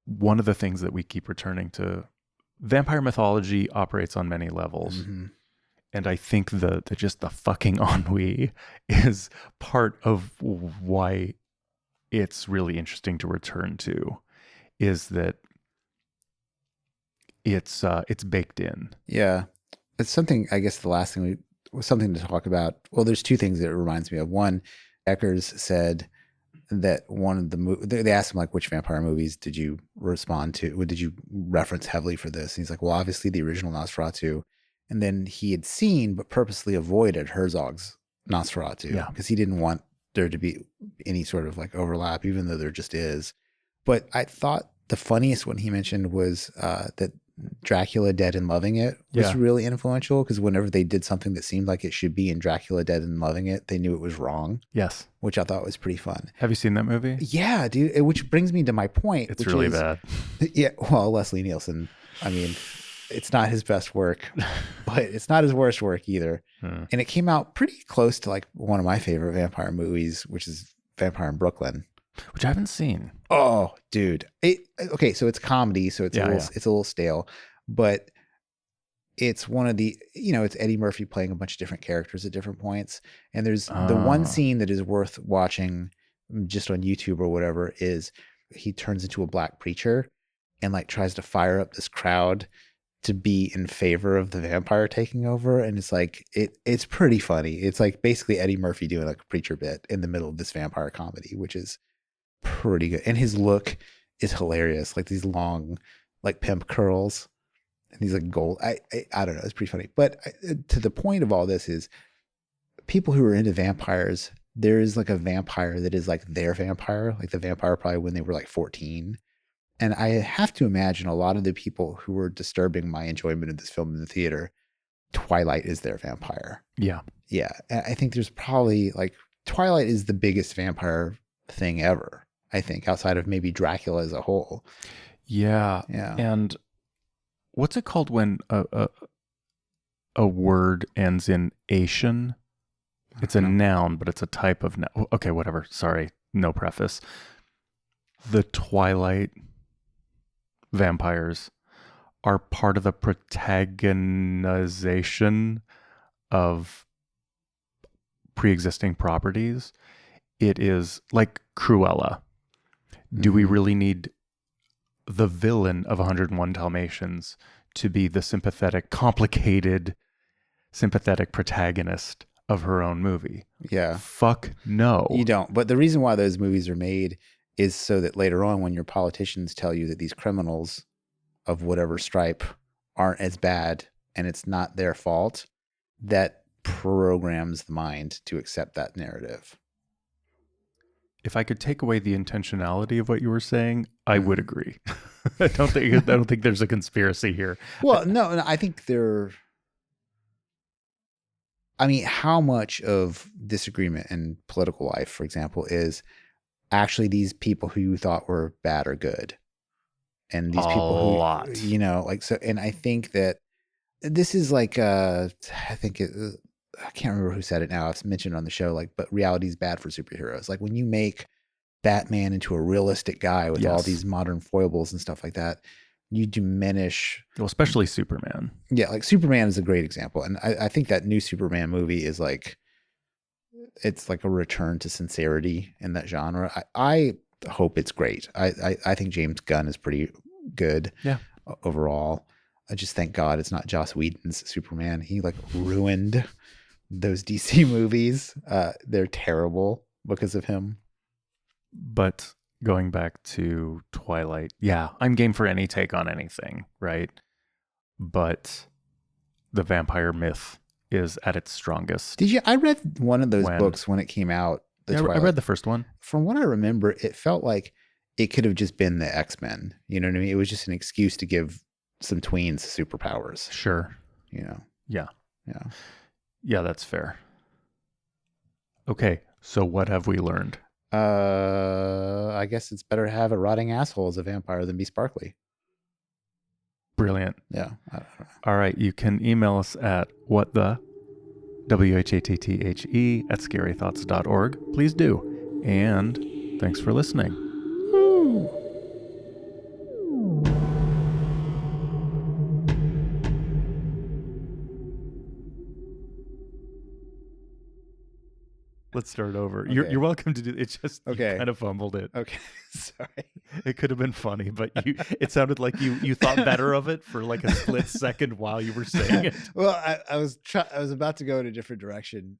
one of the things that we keep returning to. Vampire mythology operates on many levels. Mm-hmm. And I think just the fucking ennui is part of why it's really interesting to return to, is that it's baked in. Yeah. It's something, I guess the last thing was something to talk about. Well, there's two things that it reminds me of. One, Eckers said that one of they asked him, like, which vampire movies did you respond to? What did you reference heavily for this? And he's like, well, obviously the original Nosferatu. And then he had seen, but purposely avoided Herzog's Nosferatu because he didn't want there to be any sort of like overlap, even though there just is. But I thought the funniest one he mentioned was that Dracula Dead and Loving It was really influential, because whenever they did something that seemed like it should be in Dracula Dead and Loving It, they knew it was wrong. Yes. Which I thought was pretty fun. Have you seen that movie? Yeah, dude. Which brings me to my point. It's really bad. Yeah. Well, Leslie Nielsen, I mean, it's not his best work, but it's not his worst work either. And it came out pretty close to like one of my favorite vampire movies, which is Vampire in Brooklyn. Which I haven't seen. Oh, dude. Okay, so it's comedy, so it's a little stale, but it's one of the, it's Eddie Murphy playing a bunch of different characters at different points. And there's the one scene that is worth watching just on YouTube or whatever is he turns into a black preacher and like tries to fire up this crowd to be in favor of the vampire taking over. And it's like, it's pretty funny. It's like basically Eddie Murphy doing like a preacher bit in the middle of this vampire comedy, which is pretty good. And his look is hilarious. Like these long, like pimp curls and these like gold. I don't know. It's pretty funny. But to the point of all this is people who are into vampires, there is like a vampire that is like their vampire, like the vampire probably when they were like 14. And I have to imagine a lot of the people who were disturbing my enjoyment of this film in the theater, Twilight is their vampire. Yeah. Yeah. I think there's probably like Twilight is the biggest vampire thing ever, I think, outside of maybe Dracula as a whole. Yeah. Yeah. And what's it called when a word ends in ation? It's a noun, but it's a type of noun. Okay, whatever. Sorry. No preface. The Twilight vampires are part of the protagonization of pre-existing properties. It is like Cruella. Do we really need the villain of 101 Dalmatians to be the complicated, sympathetic protagonist of her own movie? Yeah. Fuck no. You don't. But the reason why those movies are made is so that later on when your politicians tell you that these criminals of whatever stripe aren't as bad and it's not their fault, that programs the mind to accept that narrative. If I could take away the intentionality of what you were saying, I would agree. I don't think there's a conspiracy here. Well, no, I think how much of disagreement in political life, for example, is actually these people who you thought were bad or good, and these people lot. Like so. And I think that this is like I can't remember who said it now. I've mentioned it on the show, like, but reality is bad for superheroes. Like when you make Batman into a realistic guy with all Yes. these modern foibles and stuff like that, you diminish. Well, especially Superman. Yeah, like Superman is a great example. And I think that new Superman movie is like, it's like a return to sincerity in that genre. I hope it's great. I think James Gunn is pretty good overall. I just thank God it's not Joss Whedon's Superman. He like ruined those DC movies. They're terrible because of him. But going back to Twilight, yeah, I'm game for any take on anything, right? But the vampire myth is at its strongest. Did you? I read one of those books when it came out. I read the first one. From what I remember, it felt like it could have just been the X-Men. You know what I mean? It was just an excuse to give some tweens superpowers. Sure. You know? Yeah. Yeah. Yeah, that's fair. Okay, so what have we learned? I guess it's better to have a rotting asshole as a vampire than be sparkly. Brilliant. Yeah. I don't know. All right, you can email us at WHATTHE at scarythoughts.org. Please do. And thanks for listening. Woo. Let's start over. Okay. You're welcome to do it. Just okay. You kind of fumbled it. Okay. Sorry. It could have been funny, but it sounded like you thought better of it for like a split second while you were saying it. Well, I was about to go in a different direction,